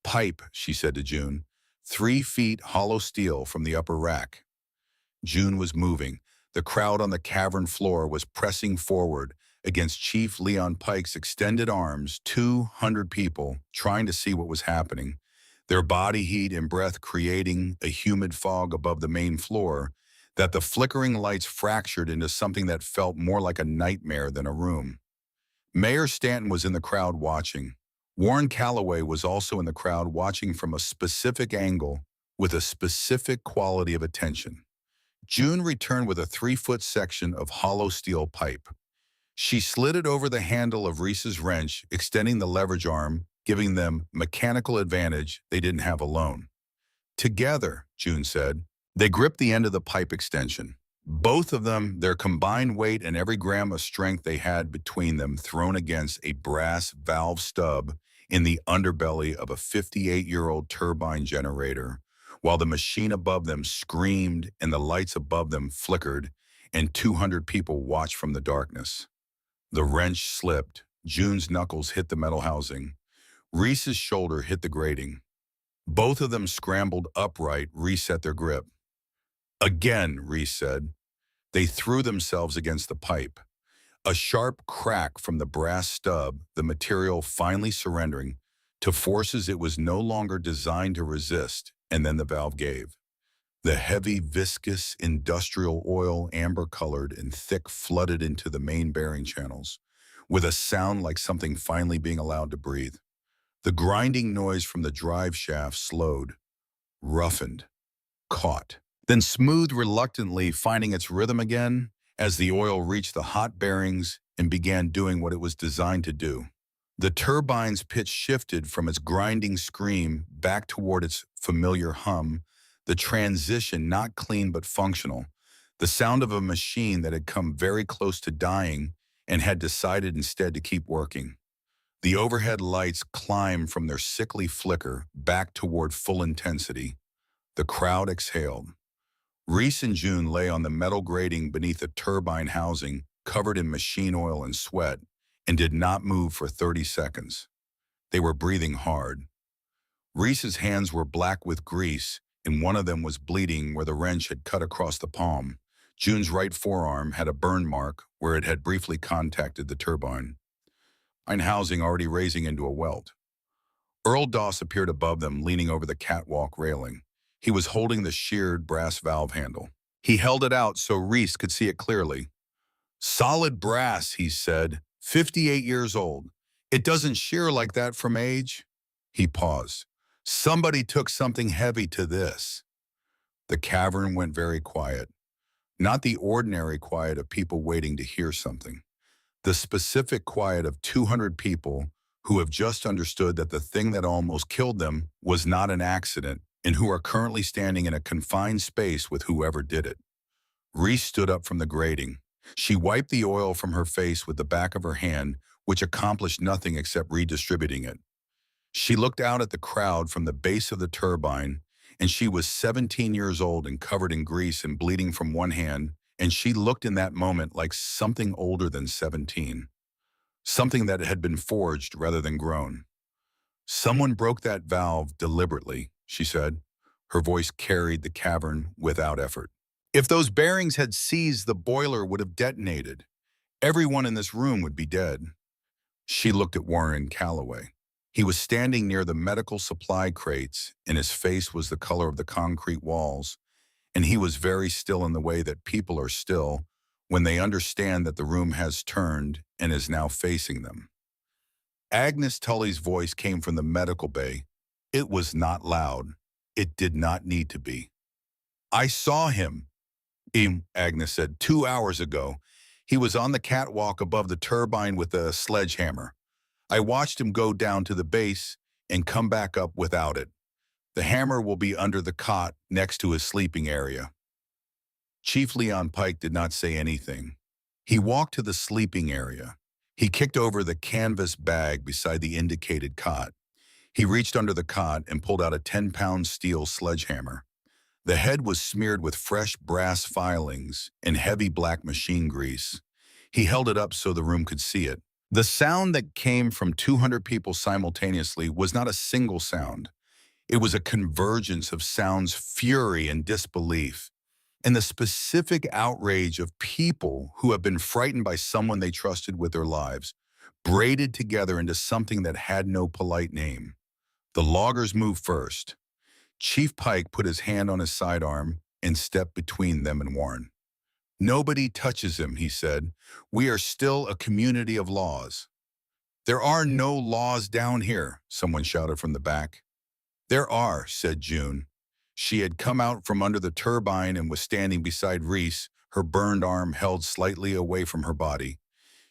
Speaker 1: "Pipe," she said to June. 3 feet hollow steel from the upper rack. June was moving. The crowd on the cavern floor was pressing forward against Chief Leon Pike's extended arms, 200 people trying to see what was happening, their body heat and breath creating a humid fog above the main floor that the flickering lights fractured into something that felt more like a nightmare than a room. Mayor Stanton was in the crowd watching. Warren Calloway was also in the crowd watching from a specific angle with a specific quality of attention. June returned with a 3-foot section of hollow steel pipe. She slid it over the handle of Reese's wrench, extending the leverage arm, giving them mechanical advantage they didn't have alone. "Together," June said. They gripped the end of the pipe extension. Both of them, their combined weight and every gram of strength they had between them thrown against a brass valve stub in the underbelly of a 58-year-old turbine generator, while the machine above them screamed and the lights above them flickered, and 200 people watched from the darkness. The wrench slipped. June's knuckles hit the metal housing. Reese's shoulder hit the grating. Both of them scrambled upright, reset their grip. "Again," Reese said. They threw themselves against the pipe. A sharp crack from the brass stub, the material finally surrendering to forces it was no longer designed to resist, and then the valve gave. The heavy, viscous, industrial oil, amber-colored and thick, flooded into the main bearing channels, with a sound like something finally being allowed to breathe. The grinding noise from the drive shaft slowed, roughened, caught, then smoothed reluctantly, finding its rhythm again as the oil reached the hot bearings and began doing what it was designed to do. The turbine's pitch shifted from its grinding scream back toward its familiar hum, the transition not clean but functional, the sound of a machine that had come very close to dying and had decided instead to keep working. The overhead lights climbed from their sickly flicker back toward full intensity. The crowd exhaled. Reese and June lay on the metal grating beneath the turbine housing, covered in machine oil and sweat, and did not move for 30 seconds. They were breathing hard. Reese's hands were black with grease, and one of them was bleeding where the wrench had cut across the palm. June's right forearm had a burn mark where it had briefly contacted the turbine housing already raising into a welt. Earl Doss appeared above them, leaning over the catwalk railing. He was holding the sheared brass valve handle. He held it out so Reese could see it clearly. "Solid brass," he said, "58 years old. It doesn't shear like that from age." He paused. "Somebody took something heavy to this." The cavern went very quiet. Not the ordinary quiet of people waiting to hear something. The specific quiet of 200 people who have just understood that the thing that almost killed them was not an accident and who are currently standing in a confined space with whoever did it. Reese stood up from the grating. She wiped the oil from her face with the back of her hand, which accomplished nothing except redistributing it. She looked out at the crowd from the base of the turbine, and she was 17 years old and covered in grease and bleeding from one hand, and she looked in that moment like something older than 17, something that had been forged rather than grown. "Someone broke that valve deliberately," she said. Her voice carried the cavern without effort. "If those bearings had seized, the boiler would have detonated. Everyone in this room would be dead." She looked at Warren Calloway. He was standing near the medical supply crates, and his face was the color of the concrete walls, and he was very still in the way that people are still when they understand that the room has turned and is now facing them. Agnes Tully's voice came from the medical bay. It was not loud. It did not need to be. "I saw him," Agnes said, "2 hours ago. He was on the catwalk above the turbine with a sledgehammer. I watched him go down to the base and come back up without it. The hammer will be under the cot next to his sleeping area." Chief Leon Pike did not say anything. He walked to the sleeping area. He kicked over the canvas bag beside the indicated cot. He reached under the cot and pulled out a 10-pound steel sledgehammer. The head was smeared with fresh brass filings and heavy black machine grease. He held it up so the room could see it. The sound that came from 200 people simultaneously was not a single sound. It was a convergence of sounds, fury, and disbelief, and the specific outrage of people who have been frightened by someone they trusted with their lives, braided together into something that had no polite name. The loggers moved first. Chief Pike put his hand on his sidearm and stepped between them and Warren. "Nobody touches him," he said. "We are still a community of laws." "There are no laws down here," someone shouted from the back. "There are," said June. She had come out from under the turbine and was standing beside Reese, her burned arm held slightly away from her body.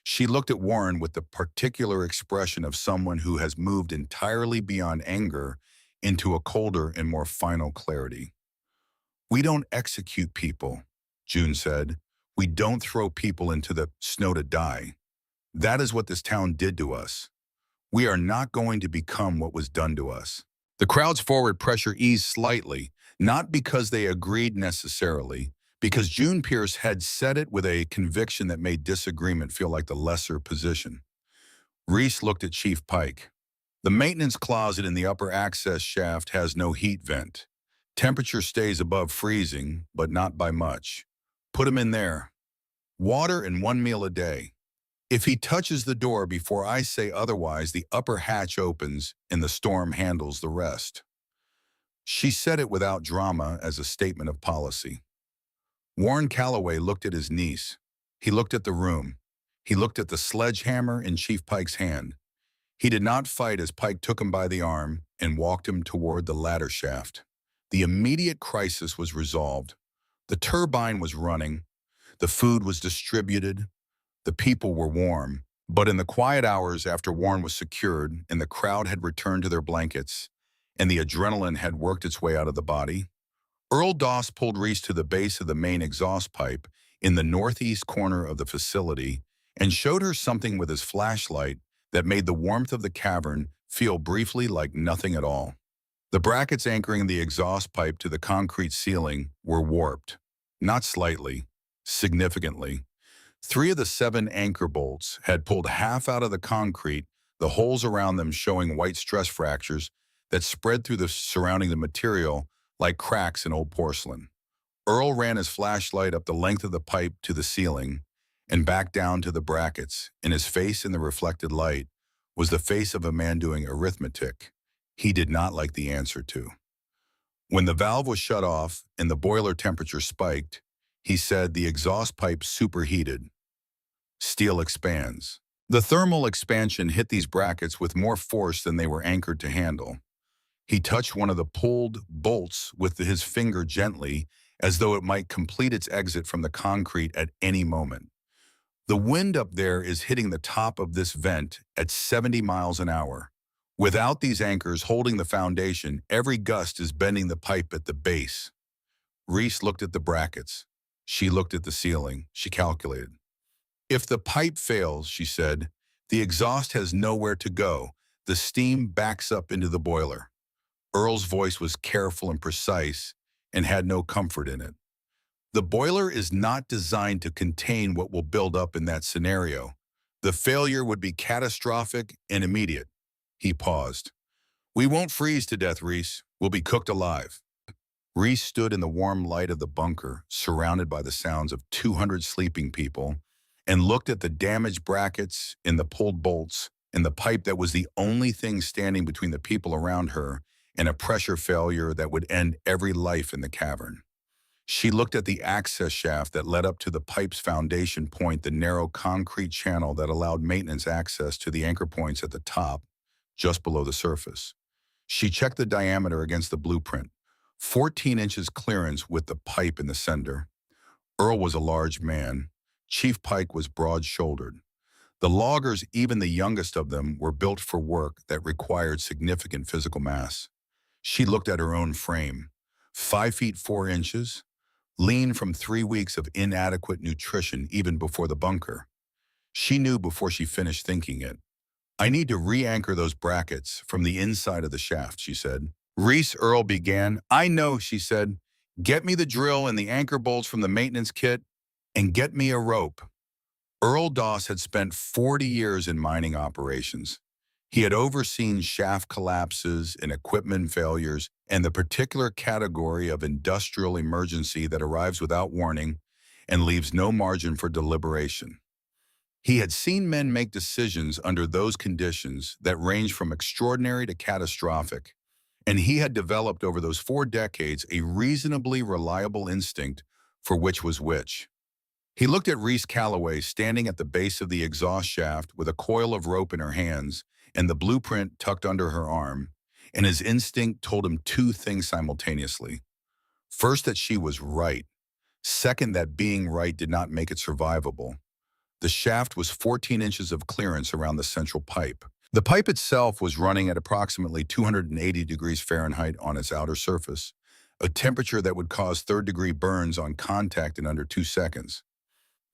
Speaker 1: She looked at Warren with the particular expression of someone who has moved entirely beyond anger into a colder and more final clarity. "We don't execute people," June said. "We don't throw people into the snow to die. That is what this town did to us. We are not going to become what was done to us." The crowd's forward pressure eased slightly, not because they agreed necessarily, because June Pierce had said it with a conviction that made disagreement feel like the lesser position. Reese looked at Chief Pike. "The maintenance closet in the upper access shaft has no heat vent. Temperature stays above freezing, but not by much. Put him in there. Water and 1 meal a day. If he touches the door before I say otherwise, the upper hatch opens and the storm handles the rest." She said it without drama as a statement of policy. Warren Calloway looked at his niece. He looked at the room. He looked at the sledgehammer in Chief Pike's hand. He did not fight as Pike took him by the arm and walked him toward the ladder shaft. The immediate crisis was resolved. The turbine was running. The food was distributed. The people were warm. But in the quiet hours after Warren was secured and the crowd had returned to their blankets and the adrenaline had worked its way out of the body, Earl Doss pulled Reese to the base of the main exhaust pipe in the northeast corner of the facility and showed her something with his flashlight that made the warmth of the cavern feel briefly like nothing at all. The brackets anchoring the exhaust pipe to the concrete ceiling were warped, not slightly, significantly. 3 of the 7 anchor bolts had pulled half out of the concrete, the holes around them showing white stress fractures that spread through the surrounding the material like cracks in old porcelain. Earl ran his flashlight up the length of the pipe to the ceiling and back down to the brackets, and his face in the reflected light was the face of a man doing arithmetic he did not like the answer to. When the valve was shut off and the boiler temperature spiked, He said the exhaust pipe superheated. Steel expands. The thermal expansion hit these brackets with more force than they were anchored to handle. He touched one of the pulled bolts with his finger gently, as though it might complete its exit from the concrete at any moment. The wind up there is hitting the top of this vent at 70 miles an hour. Without these anchors holding the foundation, every gust is bending the pipe at the base. Reese looked at the brackets. She looked at the ceiling. She calculated. If the pipe fails, she said, the exhaust has nowhere to go. The steam backs up into the boiler. Earl's voice was careful and precise and had no comfort in it. The boiler is not designed to contain what will build up in that scenario. The failure would be catastrophic and immediate. He paused. We won't freeze to death, Reese. We'll be cooked alive. Reese stood in the warm light of the bunker, surrounded by the sounds of 200 sleeping people, and looked at the damaged brackets and the pulled bolts and the pipe that was the only thing standing between the people around her and a pressure failure that would end every life in the cavern. She looked at the access shaft that led up to the pipe's foundation point, the narrow concrete channel that allowed maintenance access to the anchor points at the top, just below the surface. She checked the diameter against the blueprint, 14 inches clearance with the pipe in the center. Earl was a large man. Chief Pike was broad-shouldered. The loggers, even the youngest of them, were built for work that required significant physical mass. She looked at her own frame, 5 feet 4 inches, lean from 3 weeks of inadequate nutrition even before the bunker. She knew before she finished thinking it. I need to re-anchor those brackets from the inside of the shaft, she said. Reese, Earl began. I know, she said. Get me the drill and the anchor bolts from the maintenance kit, and get me a rope. Earl Doss had spent 40 years in mining operations. He had overseen shaft collapses and equipment failures and the particular category of industrial emergency that arrives without warning and leaves no margin for deliberation. He had seen men make decisions under those conditions that range from extraordinary to catastrophic, and he had developed over those 4 decades a reasonably reliable instinct for which was which. He looked at Reese Calloway standing at the base of the exhaust shaft with a coil of rope in her hands and the blueprint tucked under her arm, and his instinct told him 2 things simultaneously. First, that she was right. Second, that being right did not make it survivable. The shaft was 14 inches of clearance around the central pipe. The pipe itself was running at approximately 280 degrees Fahrenheit on its outer surface, a temperature that would cause third-degree burns on contact in under 2 seconds.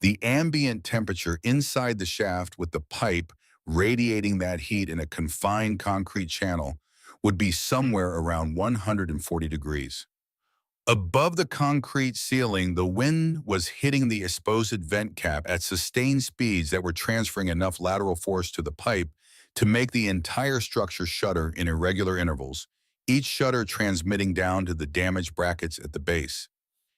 Speaker 1: The ambient temperature inside the shaft with the pipe radiating that heat in a confined concrete channel would be somewhere around 140 degrees. Above the concrete ceiling, the wind was hitting the exposed vent cap at sustained speeds that were transferring enough lateral force to the pipe to make the entire structure shudder in irregular intervals, each shudder transmitting down to the damaged brackets at the base.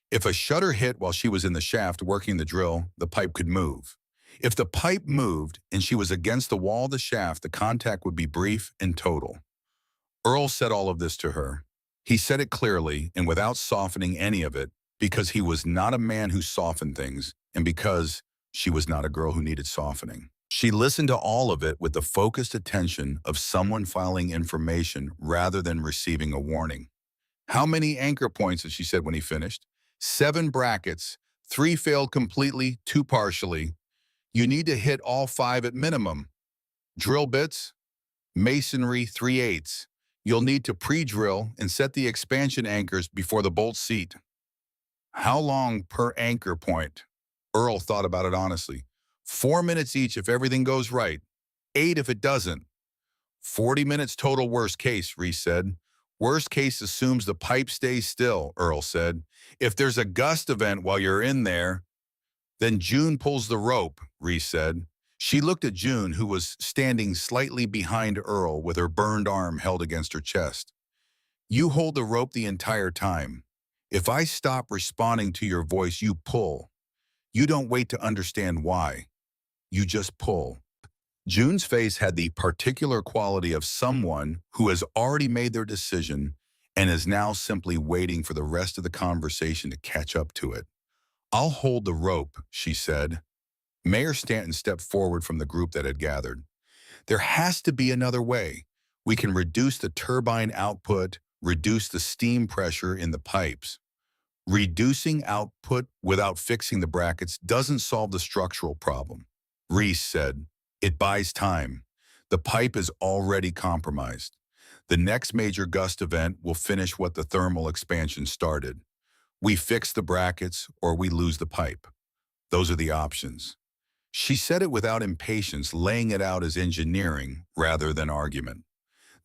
Speaker 1: If a shudder hit while she was in the shaft working the drill, the pipe could move. If the pipe moved and she was against the wall of the shaft, the contact would be brief and total. Earl said all of this to her. He said it clearly and without softening any of it, because he was not a man who softened things and because she was not a girl who needed softening. She listened to all of it with the focused attention of someone filing information rather than receiving a warning. How many anchor points, she said when he finished? 7 brackets, 3 failed completely, 2 partially. You need to hit all 5 at minimum. Drill bits, masonry 3/8. You'll need to pre-drill and set the expansion anchors before the bolts seat. How long per anchor point? Earl thought about it honestly. 4 minutes each if everything goes right. 8 if it doesn't. 40 minutes total worst case, Reese said. Worst case assumes the pipe stays still, Earl said. If there's a gust event while you're in there, then June pulls the rope, Reese said. She looked at June, who was standing slightly behind Earl with her burned arm held against her chest. You hold the rope the entire time. If I stop responding to your voice, you pull. You don't wait to understand why. You just pull. June's face had the particular quality of someone who has already made their decision and is now simply waiting for the rest of the conversation to catch up to it. "I'll hold the rope," she said. Mayor Stanton stepped forward from the group that had gathered. "There has to be another way. We can reduce the turbine output, reduce the steam pressure in the pipes. Reducing output without fixing the brackets doesn't solve the structural problem." Reese said, "It buys time. The pipe is already compromised. The next major gust event will finish what the thermal expansion started. We fix the brackets or we lose the pipe. Those are the options." She said it without impatience, laying it out as engineering rather than argument.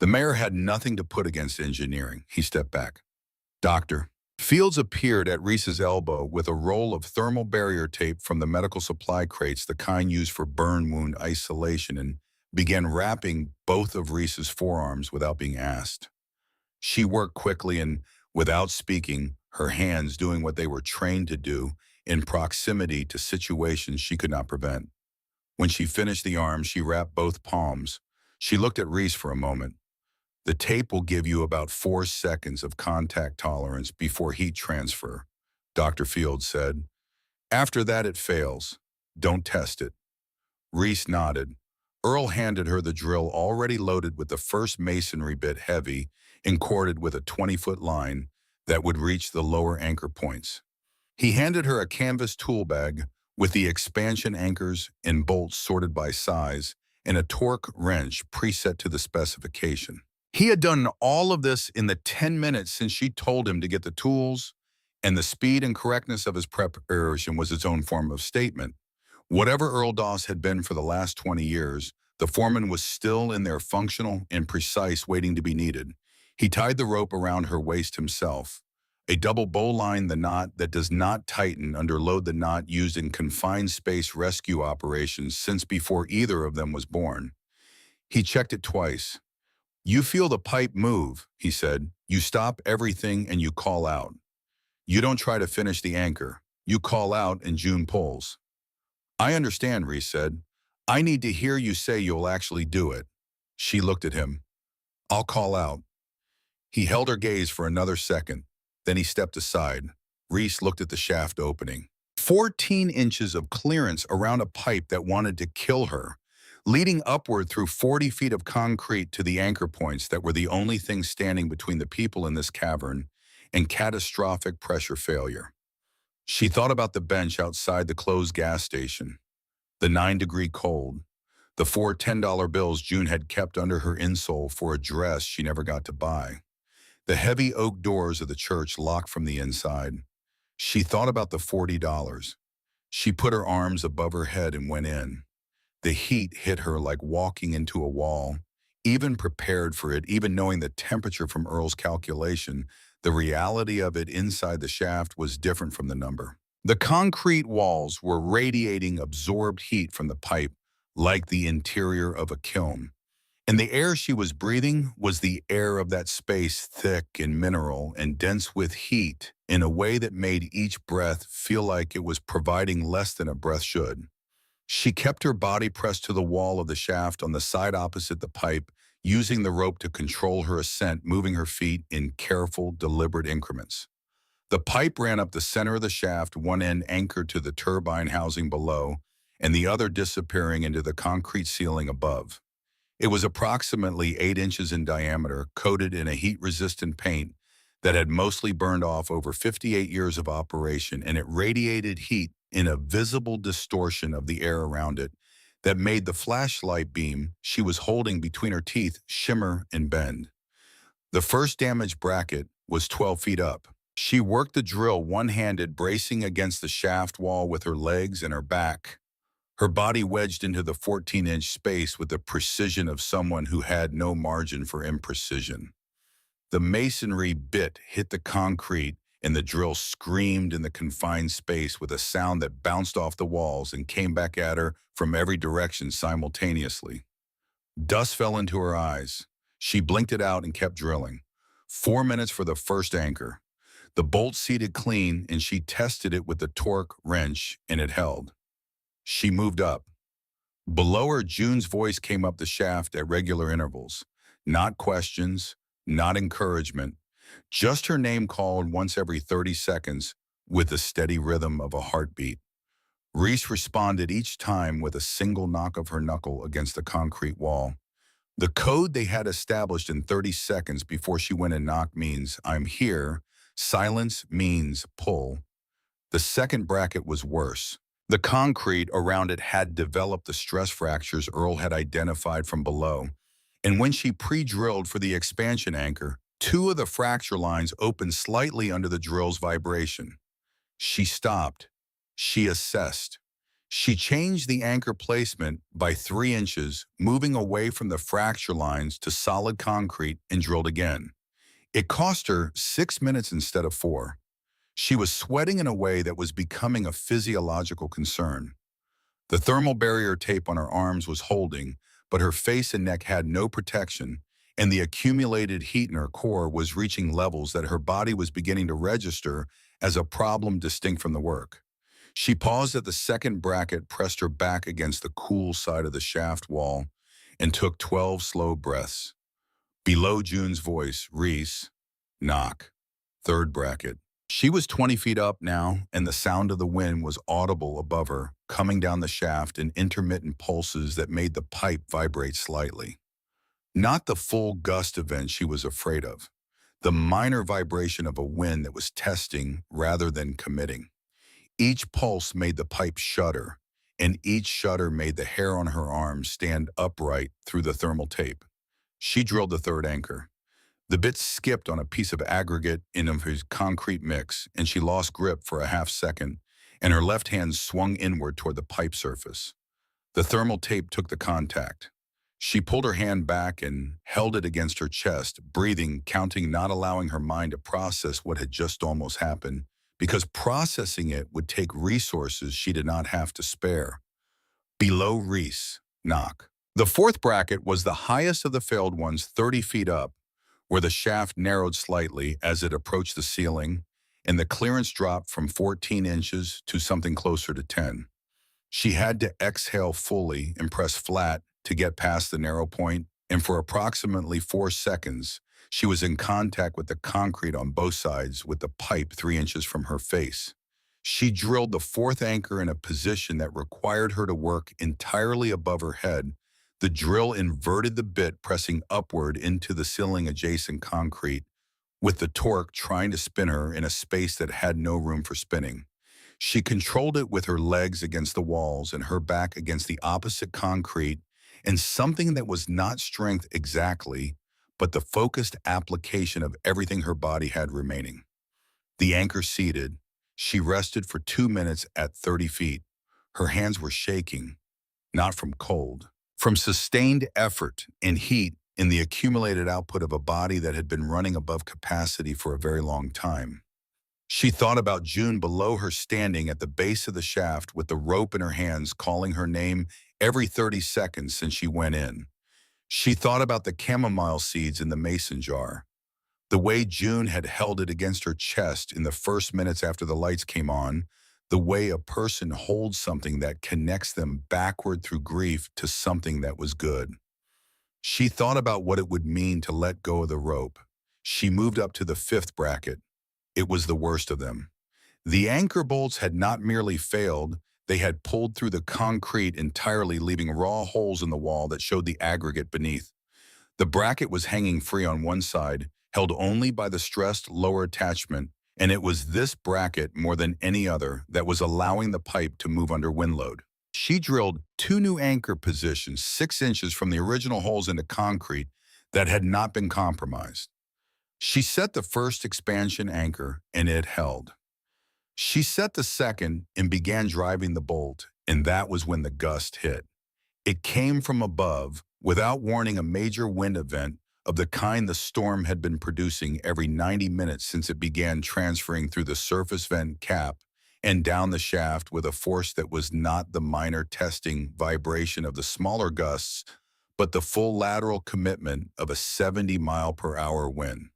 Speaker 1: The mayor had nothing to put against engineering. He stepped back. "Doctor." Fields appeared at Reese's elbow with a roll of thermal barrier tape from the medical supply crates, the kind used for burn wound isolation, and began wrapping both of Reese's forearms without being asked. She worked quickly and, without speaking, her hands doing what they were trained to do in proximity to situations she could not prevent. When she finished the arms, she wrapped both palms. She looked at Reese for a moment. "The tape will give you about 4 seconds of contact tolerance before heat transfer," Dr. Fields said. "After that, it fails. Don't test it." Reese nodded. Earl handed her the drill already loaded with the first masonry bit, heavy and corded with a 20-foot line that would reach the lower anchor points. He handed her a canvas tool bag with the expansion anchors and bolts sorted by size and a torque wrench preset to the specification. He had done all of this in the 10 minutes since she told him to get the tools, and the speed and correctness of his preparation was its own form of statement. Whatever Earl Doss had been for the last 20 years, the foreman was still in there, functional and precise, waiting to be needed. He tied the rope around her waist himself. A double bowline, the knot that does not tighten under load, the knot used in confined space rescue operations since before either of them was born. He checked it twice. "You feel the pipe move," he said. "You stop everything and you call out. You don't try to finish the anchor. You call out and June pulls." "I understand," Reese said. "I need to hear you say you'll actually do it." She looked at him. "I'll call out." He held her gaze for another second. Then he stepped aside. Reese looked at the shaft opening. 14 inches of clearance around a pipe that wanted to kill her, leading upward through 40 feet of concrete to the anchor points that were the only thing standing between the people in this cavern and catastrophic pressure failure. She thought about the bench outside the closed gas station, the 9-degree cold, the 4 $10 bills June had kept under her insole for a dress she never got to buy, the heavy oak doors of the church locked from the inside. She thought about the $40. She put her arms above her head and went in. The heat hit her like walking into a wall. Even prepared for it, even knowing the temperature from Earl's calculation, the reality of it inside the shaft was different from the number. The concrete walls were radiating absorbed heat from the pipe like the interior of a kiln. And the air she was breathing was the air of that space, thick and mineral and dense with heat in a way that made each breath feel like it was providing less than a breath should. She kept her body pressed to the wall of the shaft on the side opposite the pipe, using the rope to control her ascent, moving her feet in careful, deliberate increments. The pipe ran up the center of the shaft, one end anchored to the turbine housing below, and the other disappearing into the concrete ceiling above. It was approximately 8 inches in diameter, coated in a heat-resistant paint that had mostly burned off over 58 years of operation, and it radiated heat in a visible distortion of the air around it that made the flashlight beam she was holding between her teeth shimmer and bend. The first damaged bracket was 12 feet up. She worked the drill one-handed, bracing against the shaft wall with her legs and her back, her body wedged into the 14-inch space with the precision of someone who had no margin for imprecision. The masonry bit hit the concrete, and the drill screamed in the confined space with a sound that bounced off the walls and came back at her from every direction simultaneously. Dust fell into her eyes. She blinked it out and kept drilling. 4 minutes for the first anchor. The bolt seated clean, and she tested it with the torque wrench, and it held. She moved up. Below her, June's voice came up the shaft at regular intervals. Not questions, not encouragement, just her name called once every 30 seconds with the steady rhythm of a heartbeat. Reese responded each time with a single knock of her knuckle against the concrete wall. The code they had established in 30 seconds before she went and knocked means "I'm here." Silence means pull. The second bracket was worse. The concrete around it had developed the stress fractures Earl had identified from below. And when she pre-drilled for the expansion anchor, two of the fracture lines opened slightly under the drill's vibration. She stopped. She assessed. She changed the anchor placement by 3 inches, moving away from the fracture lines to solid concrete, and drilled again. It cost her 6 minutes instead of 4. She was sweating in a way that was becoming a physiological concern. The thermal barrier tape on her arms was holding, but her face and neck had no protection, and the accumulated heat in her core was reaching levels that her body was beginning to register as a problem distinct from the work. She paused at the second bracket, pressed her back against the cool side of the shaft wall, and took 12 slow breaths. Below June's voice, Reese, knock. Third bracket. She was 20 feet up now, and the sound of the wind was audible above her, coming down the shaft in intermittent pulses that made the pipe vibrate slightly. Not the full gust event she was afraid of, the minor vibration of a wind that was testing rather than committing. Each pulse made the pipe shudder, and each shudder made the hair on her arms stand upright through the thermal tape. She drilled the third anchor. The bit skipped on a piece of aggregate in his concrete mix, and she lost grip for a half second, and her left hand swung inward toward the pipe surface. The thermal tape took the contact. She pulled her hand back and held it against her chest, breathing, counting, not allowing her mind to process what had just almost happened, because processing it would take resources she did not have to spare. Below Reese, knock. The fourth bracket was the highest of the failed ones, 30 feet up, where the shaft narrowed slightly as it approached the ceiling, and the clearance dropped from 14 inches to something closer to 10. She had to exhale fully and press flat to get past the narrow point, and for approximately 4 seconds, she was in contact with the concrete on both sides with the pipe 3 inches from her face. She drilled the fourth anchor in a position that required her to work entirely above her head. The drill inverted the bit, pressing upward into the ceiling-adjacent concrete, with the torque trying to spin her in a space that had no room for spinning. She controlled it with her legs against the walls and her back against the opposite concrete, and something that was not strength exactly, but the focused application of everything her body had remaining. The anchor seated, she rested for 2 minutes at 30 feet. Her hands were shaking, not from cold, from sustained effort and heat in the accumulated output of a body that had been running above capacity for a very long time. She thought about June below her, standing at the base of the shaft with the rope in her hands, calling her name every 30 seconds since she went in. She thought about the chamomile seeds in the mason jar, the way June had held it against her chest in the first minutes after the lights came on, the way a person holds something that connects them backward through grief to something that was good. She thought about what it would mean to let go of the rope. She moved up to the fifth bracket. It was the worst of them. The anchor bolts had not merely failed, they had pulled through the concrete entirely, leaving raw holes in the wall that showed the aggregate beneath. The bracket was hanging free on one side, held only by the stressed lower attachment, and it was this bracket more than any other that was allowing the pipe to move under wind load. She drilled 2 new anchor positions 6 inches from the original holes into concrete that had not been compromised. She set the first expansion anchor, and it held. She set the second and began driving the bolt, and that was when the gust hit. It came from above, without warning, a major wind event of the kind the storm had been producing every 90 minutes since it began, transferring through the surface vent cap and down the shaft with a force that was not the minor testing vibration of the smaller gusts, but the full lateral commitment of a 70-mile-per-hour wind.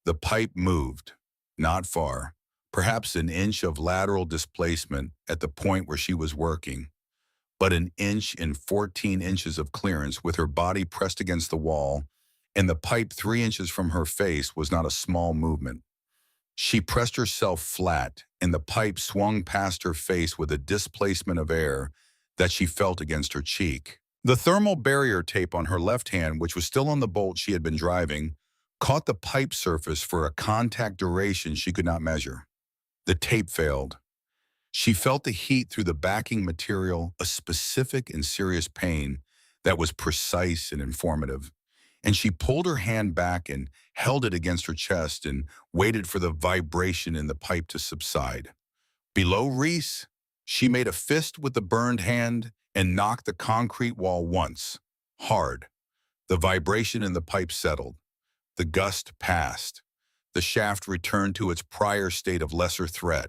Speaker 1: The pipe moved, not far, perhaps an inch of lateral displacement at the point where she was working, but an inch in 14 inches of clearance with her body pressed against the wall, and the pipe 3 inches from her face was not a small movement. She pressed herself flat, and the pipe swung past her face with a displacement of air that she felt against her cheek. The thermal barrier tape on her left hand, which was still on the bolt she had been driving, caught the pipe surface for a contact duration she could not measure. The tape failed. She felt the heat through the backing material, a specific and serious pain that was precise and informative. And she pulled her hand back and held it against her chest and waited for the vibration in the pipe to subside. Below Reese, she made a fist with the burned hand and knocked the concrete wall once, hard. The vibration in the pipe settled. The gust passed. The shaft returned to its prior state of lesser threat.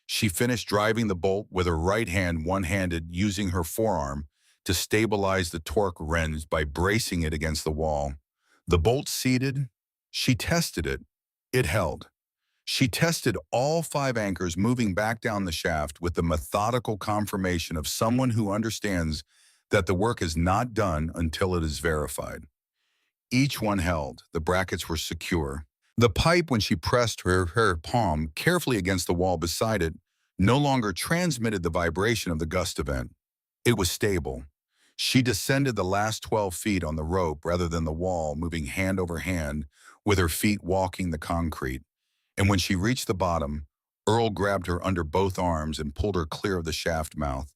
Speaker 1: She finished driving the bolt with her right hand one-handed, using her forearm to stabilize the torque wrench by bracing it against the wall. The bolt seated. She tested it. It held. She tested all 5 anchors moving back down the shaft with the methodical confirmation of someone who understands that the work is not done until it is verified. Each one held. The brackets were secure. The pipe, when she pressed her palm carefully against the wall beside it, no longer transmitted the vibration of the gust event. It was stable. She descended the last 12 feet on the rope rather than the wall, moving hand over hand, with her feet walking the concrete. And when she reached the bottom, Earl grabbed her under both arms and pulled her clear of the shaft mouth.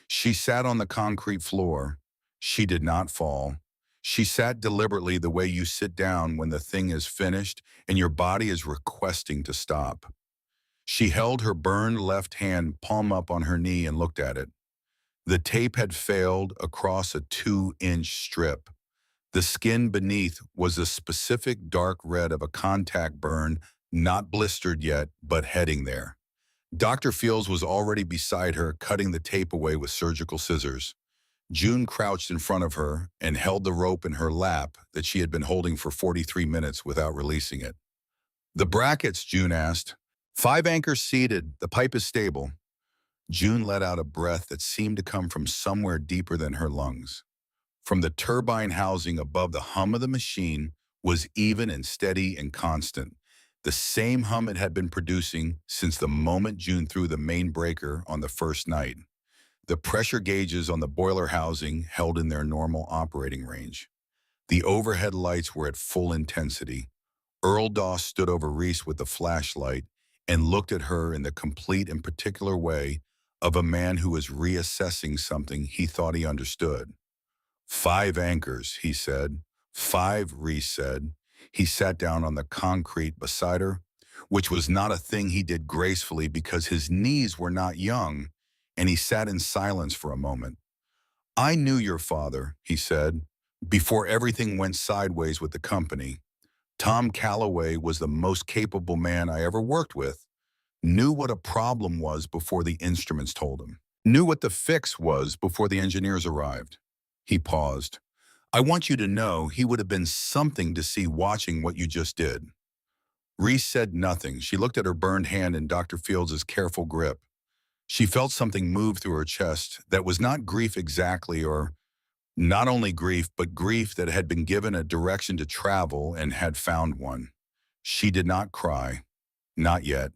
Speaker 1: She sat on the concrete floor. She did not fall. She sat deliberately the way you sit down when the thing is finished and your body is requesting to stop. She held her burned left hand palm up on her knee and looked at it. The tape had failed across a 2-inch strip. The skin beneath was a specific dark red of a contact burn, not blistered yet, but heading there. Dr. Fields was already beside her, cutting the tape away with surgical scissors. June crouched in front of her and held the rope in her lap that she had been holding for 43 minutes without releasing it. "The brackets," June asked. "5 anchors seated. The pipe is stable." June let out a breath that seemed to come from somewhere deeper than her lungs. From the turbine housing above, the hum of the machine was even and steady and constant, the same hum it had been producing since the moment June threw the main breaker on the first night. The pressure gauges on the boiler housing held in their normal operating range. The overhead lights were at full intensity. Earl Doss stood over Reese with the flashlight and looked at her in the complete and particular way of a man who was reassessing something he thought he understood. "5 anchors," he said. "5," Reese said. He sat down on the concrete beside her, which was not a thing he did gracefully because his knees were not young, and he sat in silence for a moment. "I knew your father," he said, "before everything went sideways with the company. Tom Calloway was the most capable man I ever worked with. Knew what a problem was before the instruments told him. Knew what the fix was before the engineers arrived." He paused. "I want you to know he would have been something to see watching what you just did." Reese said nothing. She looked at her burned hand in Dr. Fields' careful grip. She felt something move through her chest that was not grief exactly, or not only grief, but grief that had been given a direction to travel and had found one. She did not cry. Not yet.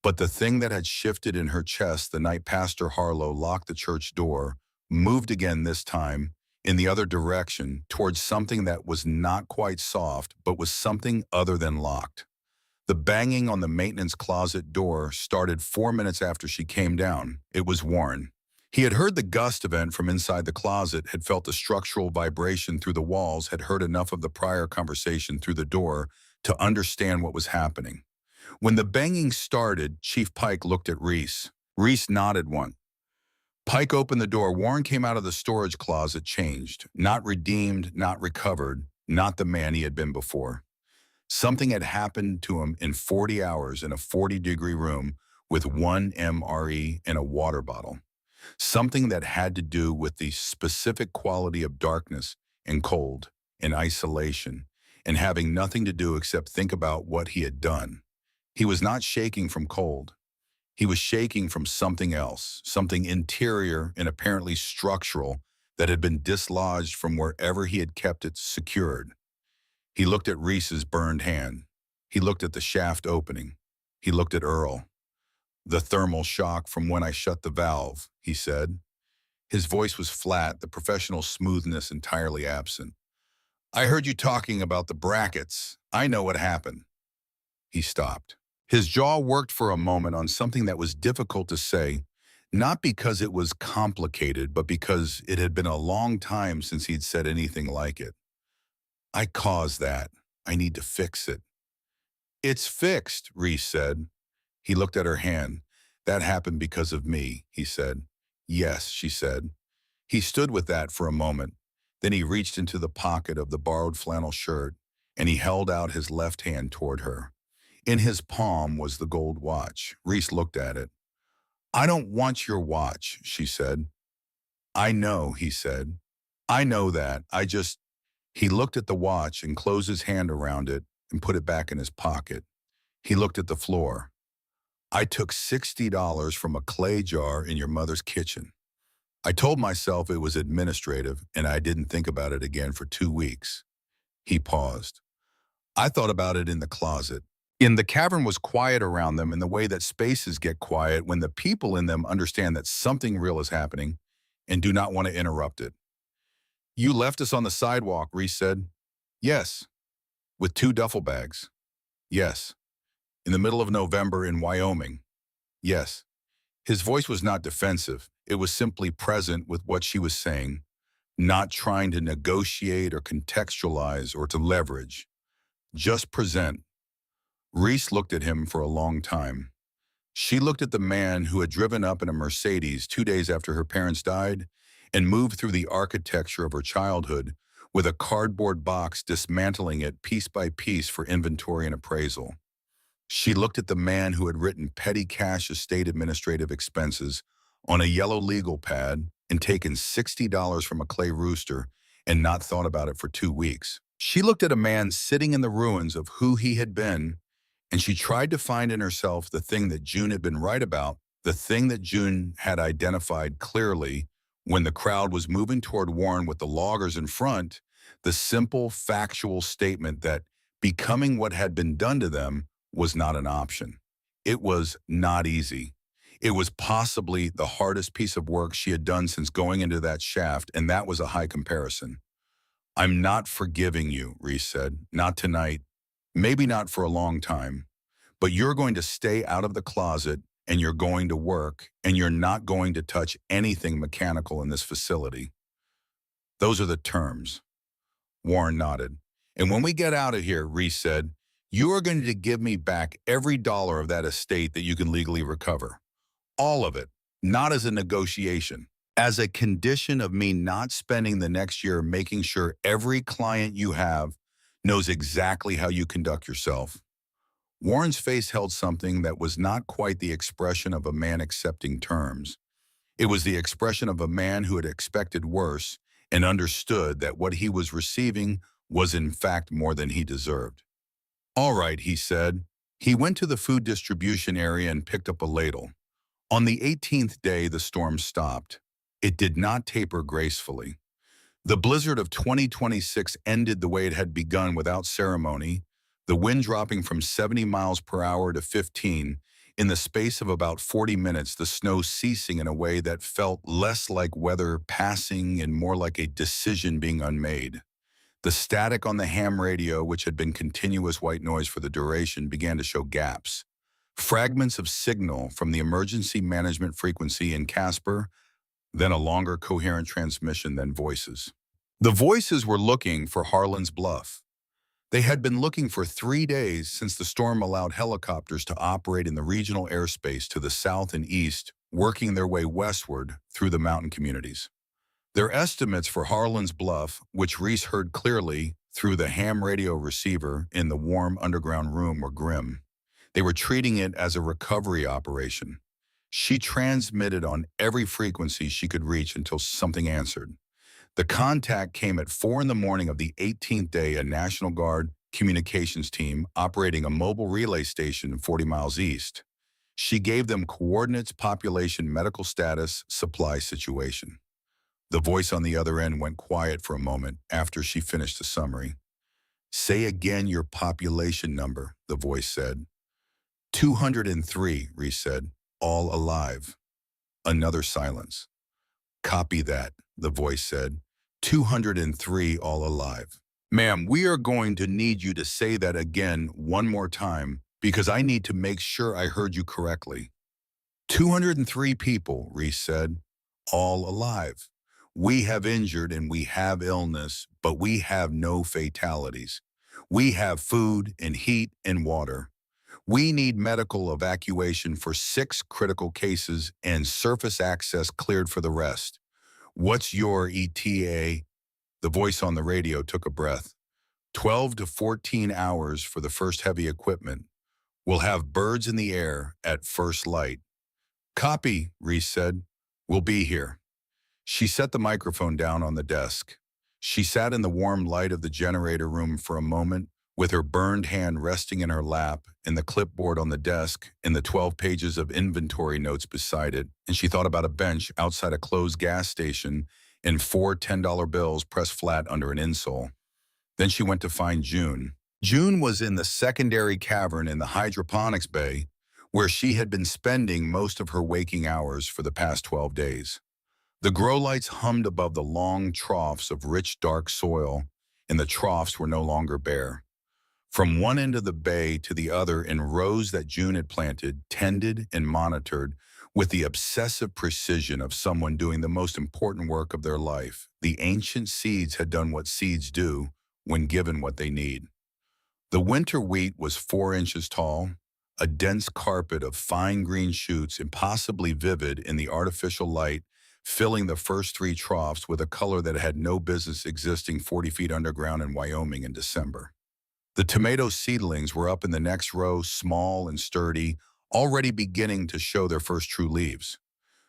Speaker 1: But the thing that had shifted in her chest the night Pastor Harlow locked the church door moved again, this time in the other direction, towards something that was not quite soft, but was something other than locked. The banging on the maintenance closet door started 4 minutes after she came down. It was Warren. He had heard the gust event from inside the closet, had felt the structural vibration through the walls, had heard enough of the prior conversation through the door to understand what was happening. When the banging started, Chief Pike looked at Reese. Reese nodded one. Pike opened the door. Warren came out of the storage closet changed, not redeemed, not recovered, not the man he had been before. Something had happened to him in 40 hours in a 40-degree room with 1 MRE and a water bottle. Something that had to do with the specific quality of darkness and cold and isolation and having nothing to do except think about what he had done. He was not shaking from cold. He was shaking from something else, something interior and apparently structural that had been dislodged from wherever he had kept it secured. He looked at Reese's burned hand. He looked at the shaft opening. He looked at Earl. "The thermal shock from when I shut the valve," he said. His voice was flat, the professional smoothness entirely absent. "I heard you talking about the brackets. I know what happened." He stopped. His jaw worked for a moment on something that was difficult to say, not because it was complicated, but because it had been a long time since he'd said anything like it. "I caused that. I need to fix it." "It's fixed," Reese said. He looked at her hand. "That happened because of me," he said. "Yes," she said. He stood with that for a moment. Then he reached into the pocket of the borrowed flannel shirt, and he held out his left hand toward her. In his palm was the gold watch. Reese looked at it. "I don't want your watch," she said. "I know," he said. "I know that. I just—" He looked at the watch and closed his hand around it and put it back in his pocket. He looked at the floor. "I took $60 from a clay jar in your mother's kitchen. I told myself it was administrative, and I didn't think about it again for 2 weeks." He paused. "I thought about it in the closet. In the cavern was quiet around them in the way that spaces get quiet when the people in them understand that something real is happening and do not want to interrupt it." "You left us on the sidewalk," Reese said. "Yes." "With 2 duffel bags." "Yes." "In the middle of November in Wyoming." "Yes." His voice was not defensive. It was simply present with what she was saying, not trying to negotiate or contextualize or to leverage. Just present. Reese looked at him for a long time. She looked at the man who had driven up in a Mercedes 2 days after her parents died and moved through the architecture of her childhood with a cardboard box dismantling it piece by piece for inventory and appraisal. She looked at the man who had written petty cash estate administrative expenses on a yellow legal pad and taken $60 from a clay rooster and not thought about it for 2 weeks. She looked at a man sitting in the ruins of who he had been, and she tried to find in herself the thing that June had been right about, the thing that June had identified clearly when the crowd was moving toward Warren with the loggers in front, the simple factual statement that becoming what had been done to them was not an option. It was not easy. It was possibly the hardest piece of work she had done since going into that shaft, and that was a high comparison. "I'm not forgiving you," Reese said. "Not tonight. Maybe not for a long time. But you're going to stay out of the closet, and you're going to work, and you're not going to touch anything mechanical in this facility." "Those are the terms." Warren nodded. "And when we get out of here," Reese said, "you are going to give me back every dollar of that estate that you can legally recover. All of it. Not as a negotiation. As a condition of me not spending the next year making sure every client you have knows exactly how you conduct yourself." Warren's face held something that was not quite the expression of a man accepting terms. It was the expression of a man who had expected worse and understood that what he was receiving was in fact more than he deserved. "All right," he said. He went to the food distribution area and picked up a ladle. On the 18th day, the storm stopped. It did not taper gracefully. The blizzard of 2026 ended the way it had begun, without ceremony, the wind dropping from 70 miles per hour to 15. In the space of about 40 minutes, the snow ceasing in a way that felt less like weather passing and more like a decision being unmade. The static on the ham radio, which had been continuous white noise for the duration, began to show gaps. Fragments of signal from the emergency management frequency in Casper, then a longer coherent transmission, then voices. The voices were looking for Harlan's Bluff. They had been looking for 3 days since the storm allowed helicopters to operate in the regional airspace to the south and east, working their way westward through the mountain communities. Their estimates for Harlan's Bluff, which Reese heard clearly through the ham radio receiver in the warm underground room, were grim. They were treating it as a recovery operation. She transmitted on every frequency she could reach until something answered. The contact came at 4 in the morning of the 18th day, a National Guard communications team operating a mobile relay station 40 miles east. She gave them coordinates, population, medical status, supply situation. The voice on the other end went quiet for a moment after she finished the summary. "Say again your population number," the voice said. 203, Reese said. All alive. Another silence. Copy that, the voice said. 203 all alive. Ma'am, we are going to need you to say that again one more time because I need to make sure I heard you correctly. 203 people, Reese said, all alive. We have injured and we have illness, but we have no fatalities. We have food and heat and water. We need medical evacuation for 6 critical cases and surface access cleared for the rest. What's your ETA? The voice on the radio took a breath. 12 to 14 hours for the first heavy equipment. We'll have birds in the air at first light. Copy, Reese said. We'll be here. She set the microphone down on the desk. She sat in the warm light of the generator room for a moment, with her burned hand resting in her lap and the clipboard on the desk and the 12 pages of inventory notes beside it, and she thought about a bench outside a closed gas station and 4 $10 bills pressed flat under an insole. Then she went to find June. June was in the secondary cavern in the hydroponics bay, where she had been spending most of her waking hours for the past 12 days. The grow lights hummed above the long troughs of rich, dark soil, and the troughs were no longer bare. From one end of the bay to the other in rows that June had planted, tended, and monitored with the obsessive precision of someone doing the most important work of their life, the ancient seeds had done what seeds do when given what they need. The winter wheat was 4 inches tall, a dense carpet of fine green shoots impossibly vivid in the artificial light, filling the first 3 troughs with a color that had no business existing 40 feet underground in Wyoming in December. The tomato seedlings were up in the next row, small and sturdy, already beginning to show their first true leaves.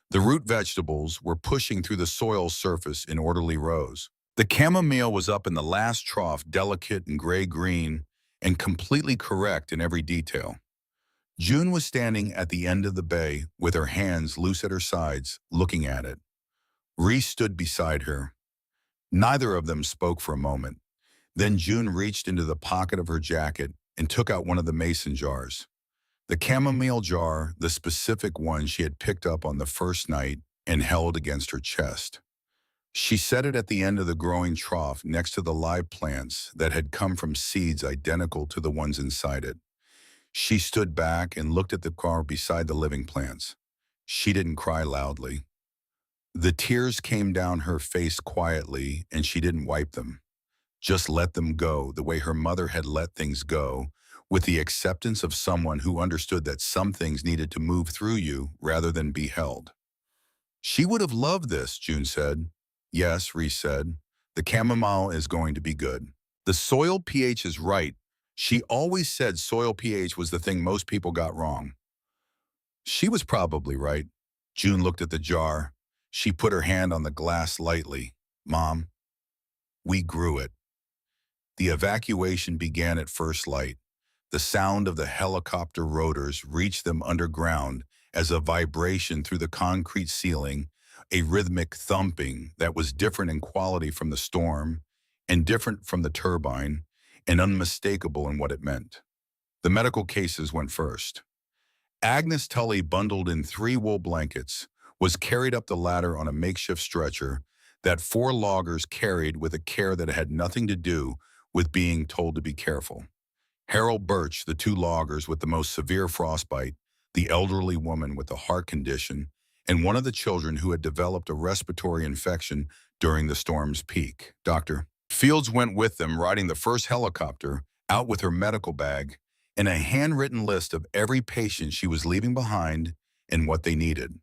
Speaker 1: The root vegetables were pushing through the soil surface in orderly rows. The chamomile was up in the last trough, delicate and gray-green, and completely correct in every detail. June was standing at the end of the bay with her hands loose at her sides, looking at it. Reese stood beside her. Neither of them spoke for a moment. Then June reached into the pocket of her jacket and took out one of the mason jars. The chamomile jar, the specific one she had picked up on the first night and held against her chest. She set it at the end of the growing trough next to the live plants that had come from seeds identical to the ones inside it. She stood back and looked at the jar beside the living plants. She didn't cry loudly. The tears came down her face quietly, and she didn't wipe them. Just let them go the way her mother had let things go, with the acceptance of someone who understood that some things needed to move through you rather than be held. She would have loved this, June said. Yes, Reese said. The chamomile is going to be good. The soil pH is right. She always said soil pH was the thing most people got wrong. She was probably right. June looked at the jar. She put her hand on the glass lightly. Mom, we grew it. The evacuation began at first light. The sound of the helicopter rotors reached them underground as a vibration through the concrete ceiling, a rhythmic thumping that was different in quality from the storm and different from the turbine and unmistakable in what it meant. The medical cases went first. Agnes Tully, bundled in 3 wool blankets, was carried up the ladder on a makeshift stretcher that 4 loggers carried with a care that had nothing to do with being told to be careful. Harold Birch, the 2 loggers with the most severe frostbite, the elderly woman with a heart condition, and one of the children who had developed a respiratory infection during the storm's peak. Dr. Fields went with them, riding the first helicopter, out with her medical bag and a handwritten list of every patient she was leaving behind and what they needed.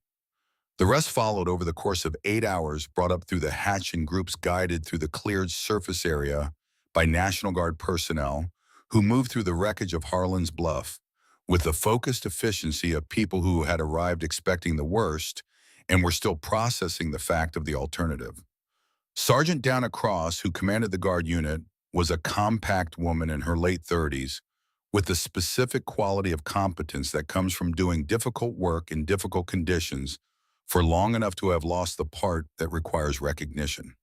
Speaker 1: The rest followed over the course of 8 hours, brought up through the hatch in groups guided through the cleared surface area by National Guard personnel who moved through the wreckage of Harlan's Bluff with the focused efficiency of people who had arrived expecting the worst and were still processing the fact of the alternative. Sergeant Dana Cross, who commanded the Guard unit, was a compact woman in her late 30s with the specific quality of competence that comes from doing difficult work in difficult conditions for long enough to have lost the part that requires recognition.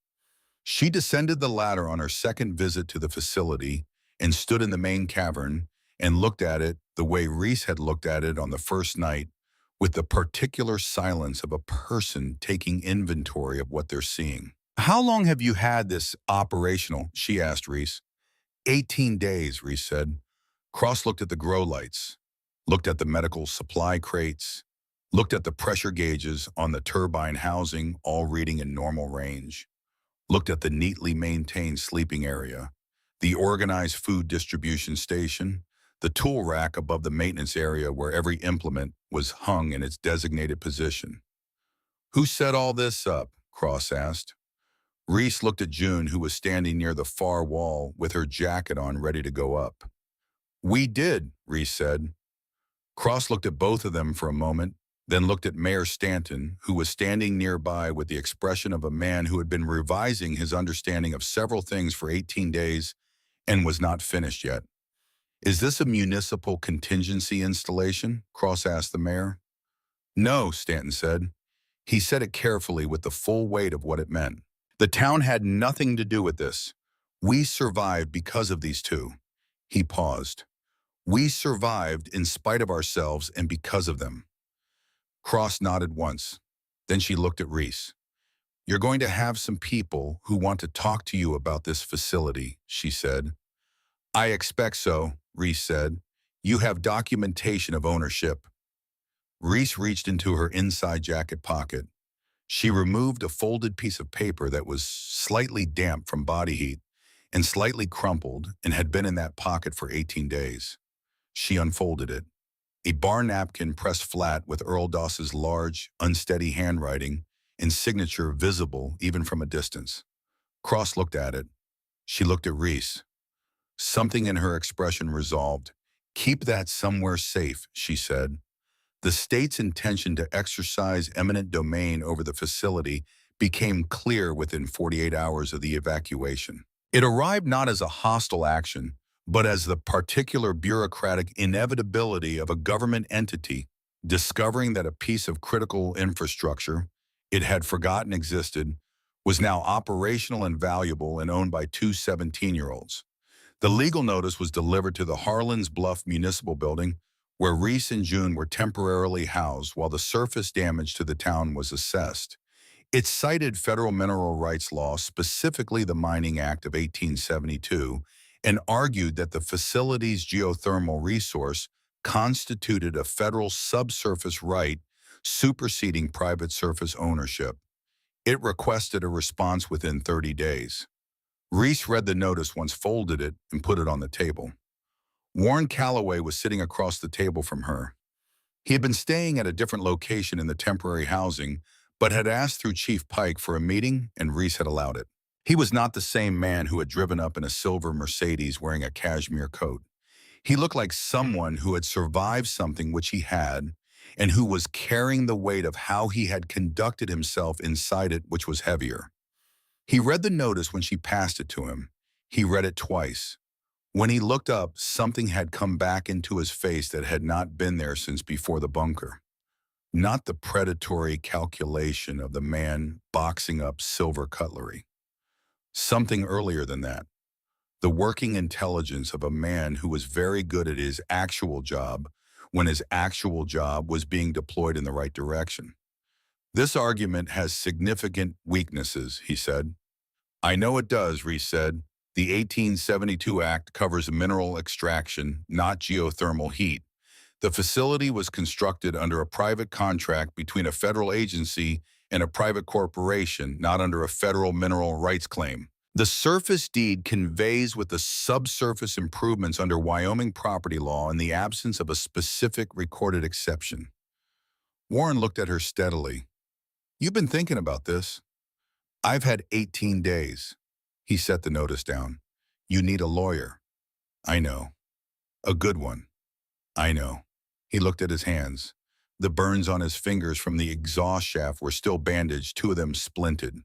Speaker 1: She descended the ladder on her second visit to the facility and stood in the main cavern and looked at it the way Reese had looked at it on the first night, with the particular silence of a person taking inventory of what they're seeing. "How long have you had this operational?" she asked Reese. 18 days, Reese said. Cross looked at the grow lights, looked at the medical supply crates, looked at the pressure gauges on the turbine housing, all reading in normal range, looked at the neatly maintained sleeping area, the organized food distribution station, the tool rack above the maintenance area where every implement was hung in its designated position. "Who set all this up?" Cross asked. Reese looked at June, who was standing near the far wall with her jacket on ready to go up. "We did," Reese said. Cross looked at both of them for a moment, then looked at Mayor Stanton, who was standing nearby with the expression of a man who had been revising his understanding of several things for 18 days and was not finished yet. "Is this a municipal contingency installation?" Cross asked the mayor. "No," Stanton said. He said it carefully with the full weight of what it meant. "The town had nothing to do with this. We survived because of these two." He paused. "We survived in spite of ourselves and because of them." Cross nodded once. Then she looked at Reese. "You're going to have some people who want to talk to you about this facility," she said. "I expect so," Reese said. "You have documentation of ownership." Reese reached into her inside jacket pocket. She removed a folded piece of paper that was slightly damp from body heat and slightly crumpled and had been in that pocket for 18 days. She unfolded it. A bar napkin pressed flat with Earl Doss's large, unsteady handwriting and signature visible even from a distance. Cross looked at it. She looked at Reese. Something in her expression resolved. "Keep that somewhere safe," she said. The state's intention to exercise eminent domain over the facility became clear within 48 hours of the evacuation. It arrived not as a hostile action, but as the particular bureaucratic inevitability of a government entity discovering that a piece of critical infrastructure it had forgotten existed was now operational and valuable and owned by two 17-year-olds. The legal notice was delivered to the Harlan's Bluff Municipal Building, where Reese and June were temporarily housed while the surface damage to the town was assessed. It cited federal mineral rights law, specifically the Mining Act of 1872, and argued that the facility's geothermal resource constituted a federal subsurface right superseding private surface ownership. It requested a response within 30 days. Reese read the notice once, folded it, and put it on the table. Warren Calloway was sitting across the table from her. He had been staying at a different location in the temporary housing, but had asked through Chief Pike for a meeting, and Reese had allowed it. He was not the same man who had driven up in a silver Mercedes wearing a cashmere coat. He looked like someone who had survived something which he had, and who was carrying the weight of how he had conducted himself inside it, which was heavier. He read the notice when she passed it to him. He read it twice. When he looked up, something had come back into his face that had not been there since before the bunker. Not the predatory calculation of the man boxing up silver cutlery. Something earlier than that. The working intelligence of a man who was very good at his actual job when his actual job was being deployed in the right direction. "This argument has significant weaknesses," he said. "I know it does," Reese said. "The 1872 Act covers mineral extraction, not geothermal heat. The facility was constructed under a private contract between a federal agency and a private corporation, not under a federal mineral rights claim. The surface deed conveys with the subsurface improvements under Wyoming property law in the absence of a specific recorded exception." Warren looked at her steadily. "You've been thinking about this." "I've had 18 days. He set the notice down. "You need a lawyer." "I know." "A good one." "I know." He looked at his hands. The burns on his fingers from the exhaust shaft were still bandaged, two of them splinted.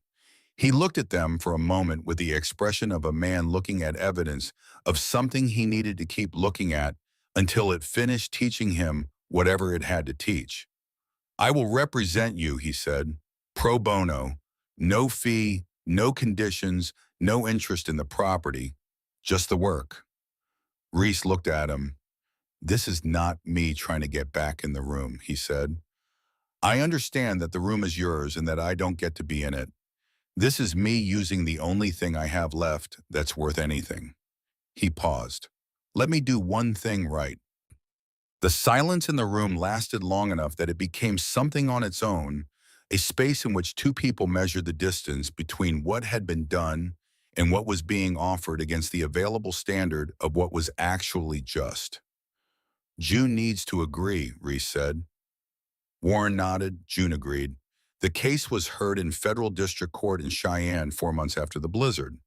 Speaker 1: He looked at them for a moment with the expression of a man looking at evidence of something he needed to keep looking at until it finished teaching him whatever it had to teach. "I will represent you," he said, "pro bono. No fee, no conditions, no interest in the property, just the work." Reese looked at him. "This is not me trying to get back in the room," he said. "I understand that the room is yours and that I don't get to be in it. This is me using the only thing I have left that's worth anything." He paused. "Let me do one thing right." The silence in the room lasted long enough that it became something on its own, a space in which two people measured the distance between what had been done and what was being offered against the available standard of what was actually just. "June needs to agree," Reese said. Warren nodded. June agreed. The case was heard in federal district court in Cheyenne 4 months after the blizzard.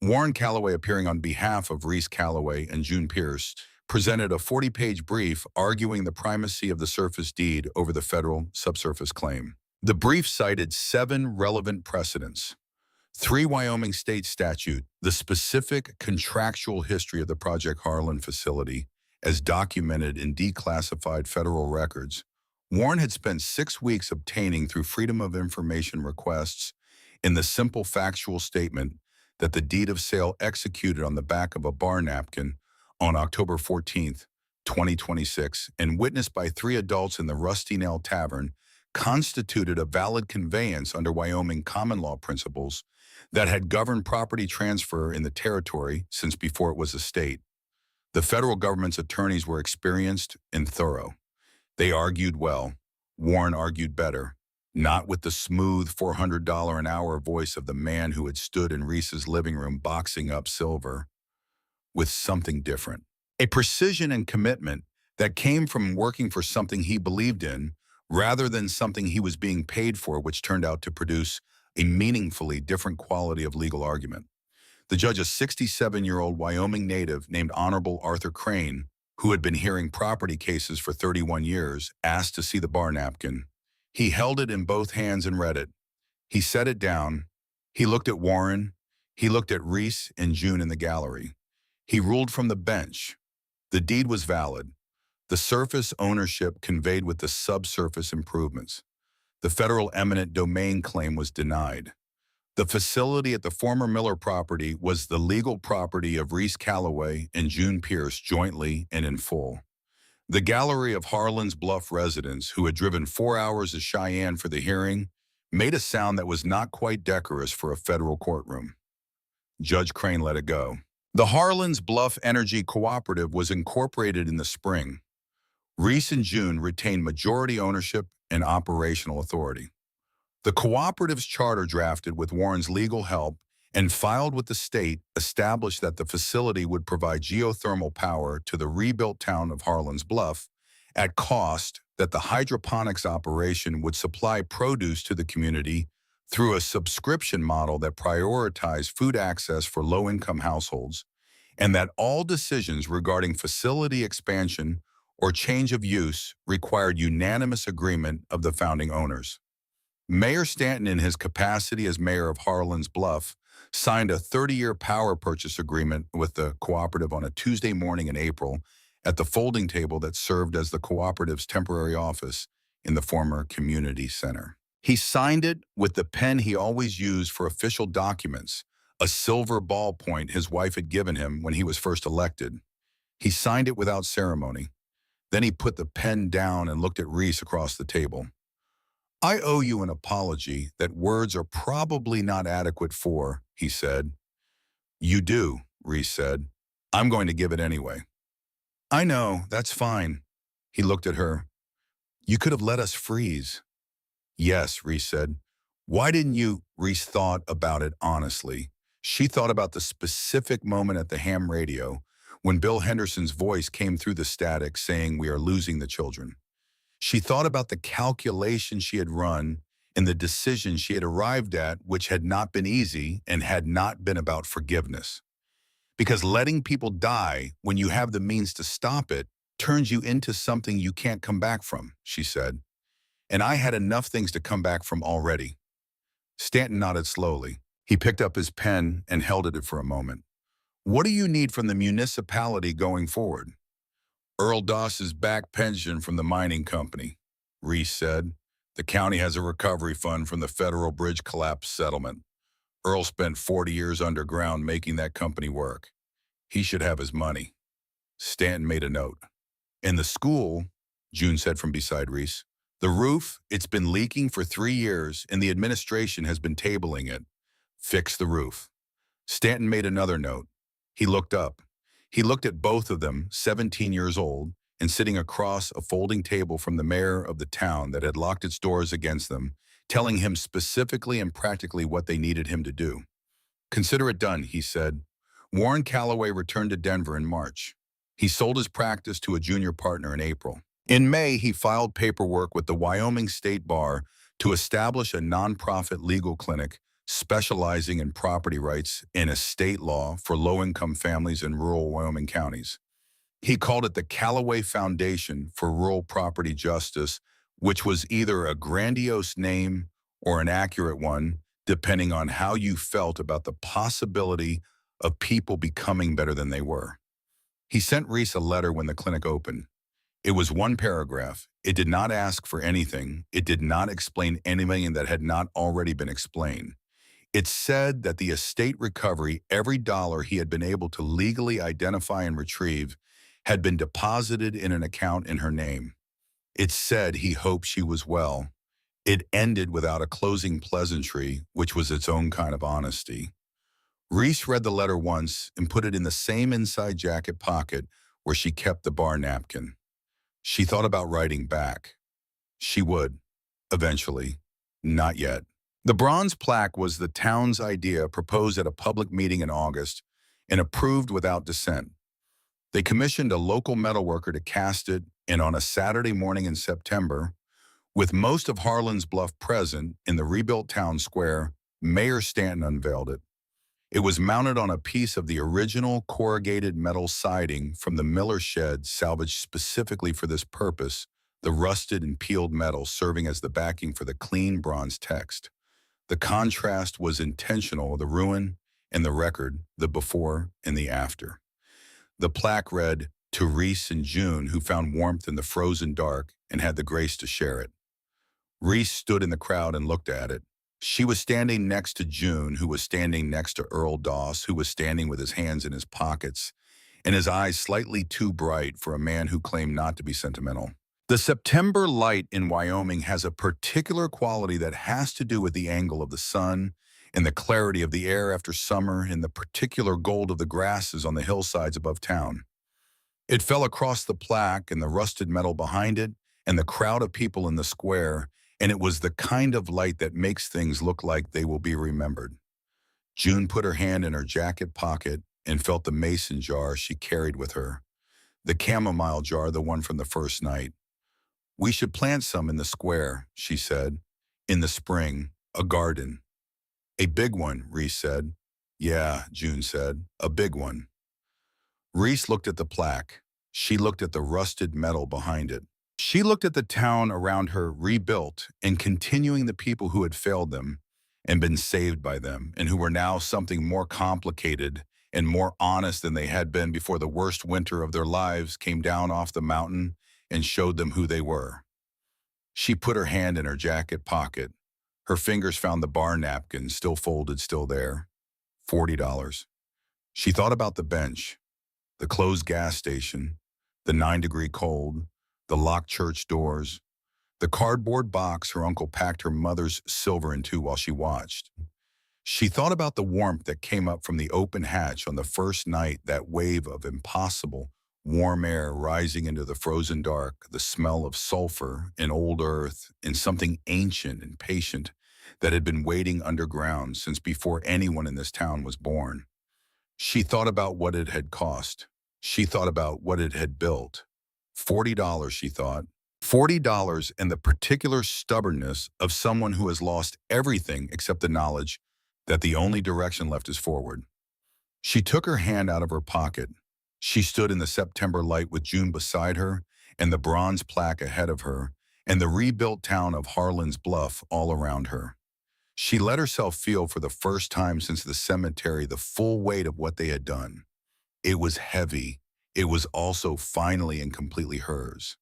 Speaker 1: Warren Calloway, appearing on behalf of Reese Calloway and June Pierce, presented a 40-page brief arguing the primacy of the surface deed over the federal subsurface claim. The brief cited 7 relevant precedents: 3 Wyoming state statute, the specific contractual history of the Project Harlan facility, as documented in declassified federal records. Warren had spent 6 weeks obtaining through Freedom of Information requests in the simple factual statement that the deed of sale executed on the back of a bar napkin on October 14th, 2026, and witnessed by 3 adults in the Rusty Nail Tavern constituted a valid conveyance under Wyoming common law principles that had governed property transfer in the territory since before it was a state. The federal government's attorneys were experienced and thorough. They argued well. Warren argued better, not with the smooth $400 an hour voice of the man who had stood in Reese's living room boxing up silver, with something different. A precision and commitment that came from working for something he believed in rather than something he was being paid for, which turned out to produce a meaningfully different quality of legal argument. The judge, a 67-year-old Wyoming native named Honorable Arthur Crane, who had been hearing property cases for 31 years, asked to see the bar napkin. He held it in both hands and read it. He set it down. He looked at Warren. He looked at Reese and June in the gallery. He ruled from the bench. The deed was valid. The surface ownership conveyed with the subsurface improvements. The federal eminent domain claim was denied. The facility at the former Miller property was the legal property of Reese Calloway and June Pierce jointly and in full. The gallery of Harlan's Bluff residents, who had driven 4 hours to Cheyenne for the hearing, made a sound that was not quite decorous for a federal courtroom. Judge Crane let it go. The Harlan's Bluff Energy Cooperative was incorporated in the spring. Reese and June retained majority ownership and operational authority. The cooperative's charter, drafted with Warren's legal help and filed with the state, established that the facility would provide geothermal power to the rebuilt town of Harlan's Bluff at cost, that the hydroponics operation would supply produce to the community through a subscription model that prioritized food access for low-income households, and that all decisions regarding facility expansion or change of use required unanimous agreement of the founding owners. Mayor Stanton, in his capacity as mayor of Harlan's Bluff, signed a 30-year power purchase agreement with the cooperative on a Tuesday morning in April at the folding table that served as the cooperative's temporary office in the former community center. He signed it with the pen he always used for official documents, a silver ballpoint his wife had given him when he was first elected. He signed it without ceremony. Then he put the pen down and looked at Reese across the table. "I owe you an apology that words are probably not adequate for," he said. "You do," Reese said. "I'm going to give it anyway." "I know, that's fine." He looked at her. "You could have let us freeze." "Yes," Reese said. "Why didn't you?" Reese thought about it honestly. She thought about the specific moment at the ham radio when Bill Henderson's voice came through the static saying, "We are losing the children." She thought about the calculation she had run and the decision she had arrived at, which had not been easy and had not been about forgiveness. Because letting people die when you have the means to stop it turns you into something you can't come back from, she said. And I had enough things to come back from already. Stanton nodded slowly. He picked up his pen and held it for a moment. "What do you need from the municipality going forward?" "Earl Doss's back pension from the mining company," Reese said. "The county has a recovery fund from the federal bridge collapse settlement. Earl spent 40 years underground making that company work. He should have his money." Stanton made a note. "In the school," June said from beside Reese, "the roof, it's been leaking for 3 years and the administration has been tabling it. Fix the roof." Stanton made another note. He looked up. He looked at both of them, 17 years old, and sitting across a folding table from the mayor of the town that had locked its doors against them, telling him specifically and practically what they needed him to do. "Consider it done," he said. Warren Calloway returned to Denver in March. He sold his practice to a junior partner in April. In May, he filed paperwork with the Wyoming State Bar to establish a nonprofit legal clinic specializing in property rights and estate law for low-income families in rural Wyoming counties. He called it the Callaway Foundation for Rural Property Justice, which was either a grandiose name or an accurate one, depending on how you felt about the possibility of people becoming better than they were. He sent Reese a letter when the clinic opened. It was one paragraph. It did not ask for anything. It did not explain anything that had not already been explained. It said that the estate recovery, every dollar he had been able to legally identify and retrieve, had been deposited in an account in her name. It said he hoped she was well. It ended without a closing pleasantry, which was its own kind of honesty. Reese read the letter once and put it in the same inside jacket pocket where she kept the bar napkin. She thought about writing back. She would, eventually. Not yet. The bronze plaque was the town's idea proposed at a public meeting in August and approved without dissent. They commissioned a local metalworker to cast it, and on a Saturday morning in September, with most of Harlan's Bluff present in the rebuilt town square, Mayor Stanton unveiled it. It was mounted on a piece of the original corrugated metal siding from the Miller shed salvaged specifically for this purpose, the rusted and peeled metal serving as the backing for the clean bronze text. The contrast was intentional, the ruin and the record, the before and the after. The plaque read, "To Reese and June, who found warmth in the frozen dark and had the grace to share it." Reese stood in the crowd and looked at it. She was standing next to June, who was standing next to Earl Doss, who was standing with his hands in his pockets and his eyes slightly too bright for a man who claimed not to be sentimental. The September light in Wyoming has a particular quality that has to do with the angle of the sun and the clarity of the air after summer and the particular gold of the grasses on the hillsides above town. It fell across the plaque and the rusted metal behind it and the crowd of people in the square, and it was the kind of light that makes things look like they will be remembered. June put her hand in her jacket pocket and felt the mason jar she carried with her, the chamomile jar, the one from the first night. "We should plant some in the square," she said. "In the spring, a garden." "A big one," Reese said. "Yeah," June said, "a big one." Reese looked at the plaque. She looked at the rusted metal behind it. She looked at the town around her rebuilt and continuing the people who had failed them and been saved by them and who were now something more complicated and more honest than they had been before the worst winter of their lives came down off the mountain and showed them who they were. She put her hand in her jacket pocket. Her fingers found the bar napkin, still folded, still there. $40. She thought about the bench, the closed gas station, the 9-degree cold, the locked church doors, the cardboard box her uncle packed her mother's silver into while she watched. She thought about the warmth that came up from the open hatch on the first night, that wave of impossible, warm air rising into the frozen dark, the smell of sulfur and old earth and something ancient and patient that had been waiting underground since before anyone in this town was born. She thought about what it had cost. She thought about what it had built. $40, she thought. $40 and the particular stubbornness of someone who has lost everything except the knowledge that the only direction left is forward. She took her hand out of her pocket. She stood in the September light with June beside her and the bronze plaque ahead of her and the rebuilt town of Harlan's Bluff all around her. She let herself feel for the first time since the cemetery the full weight of what they had done. It was heavy. It was also finally and completely hers.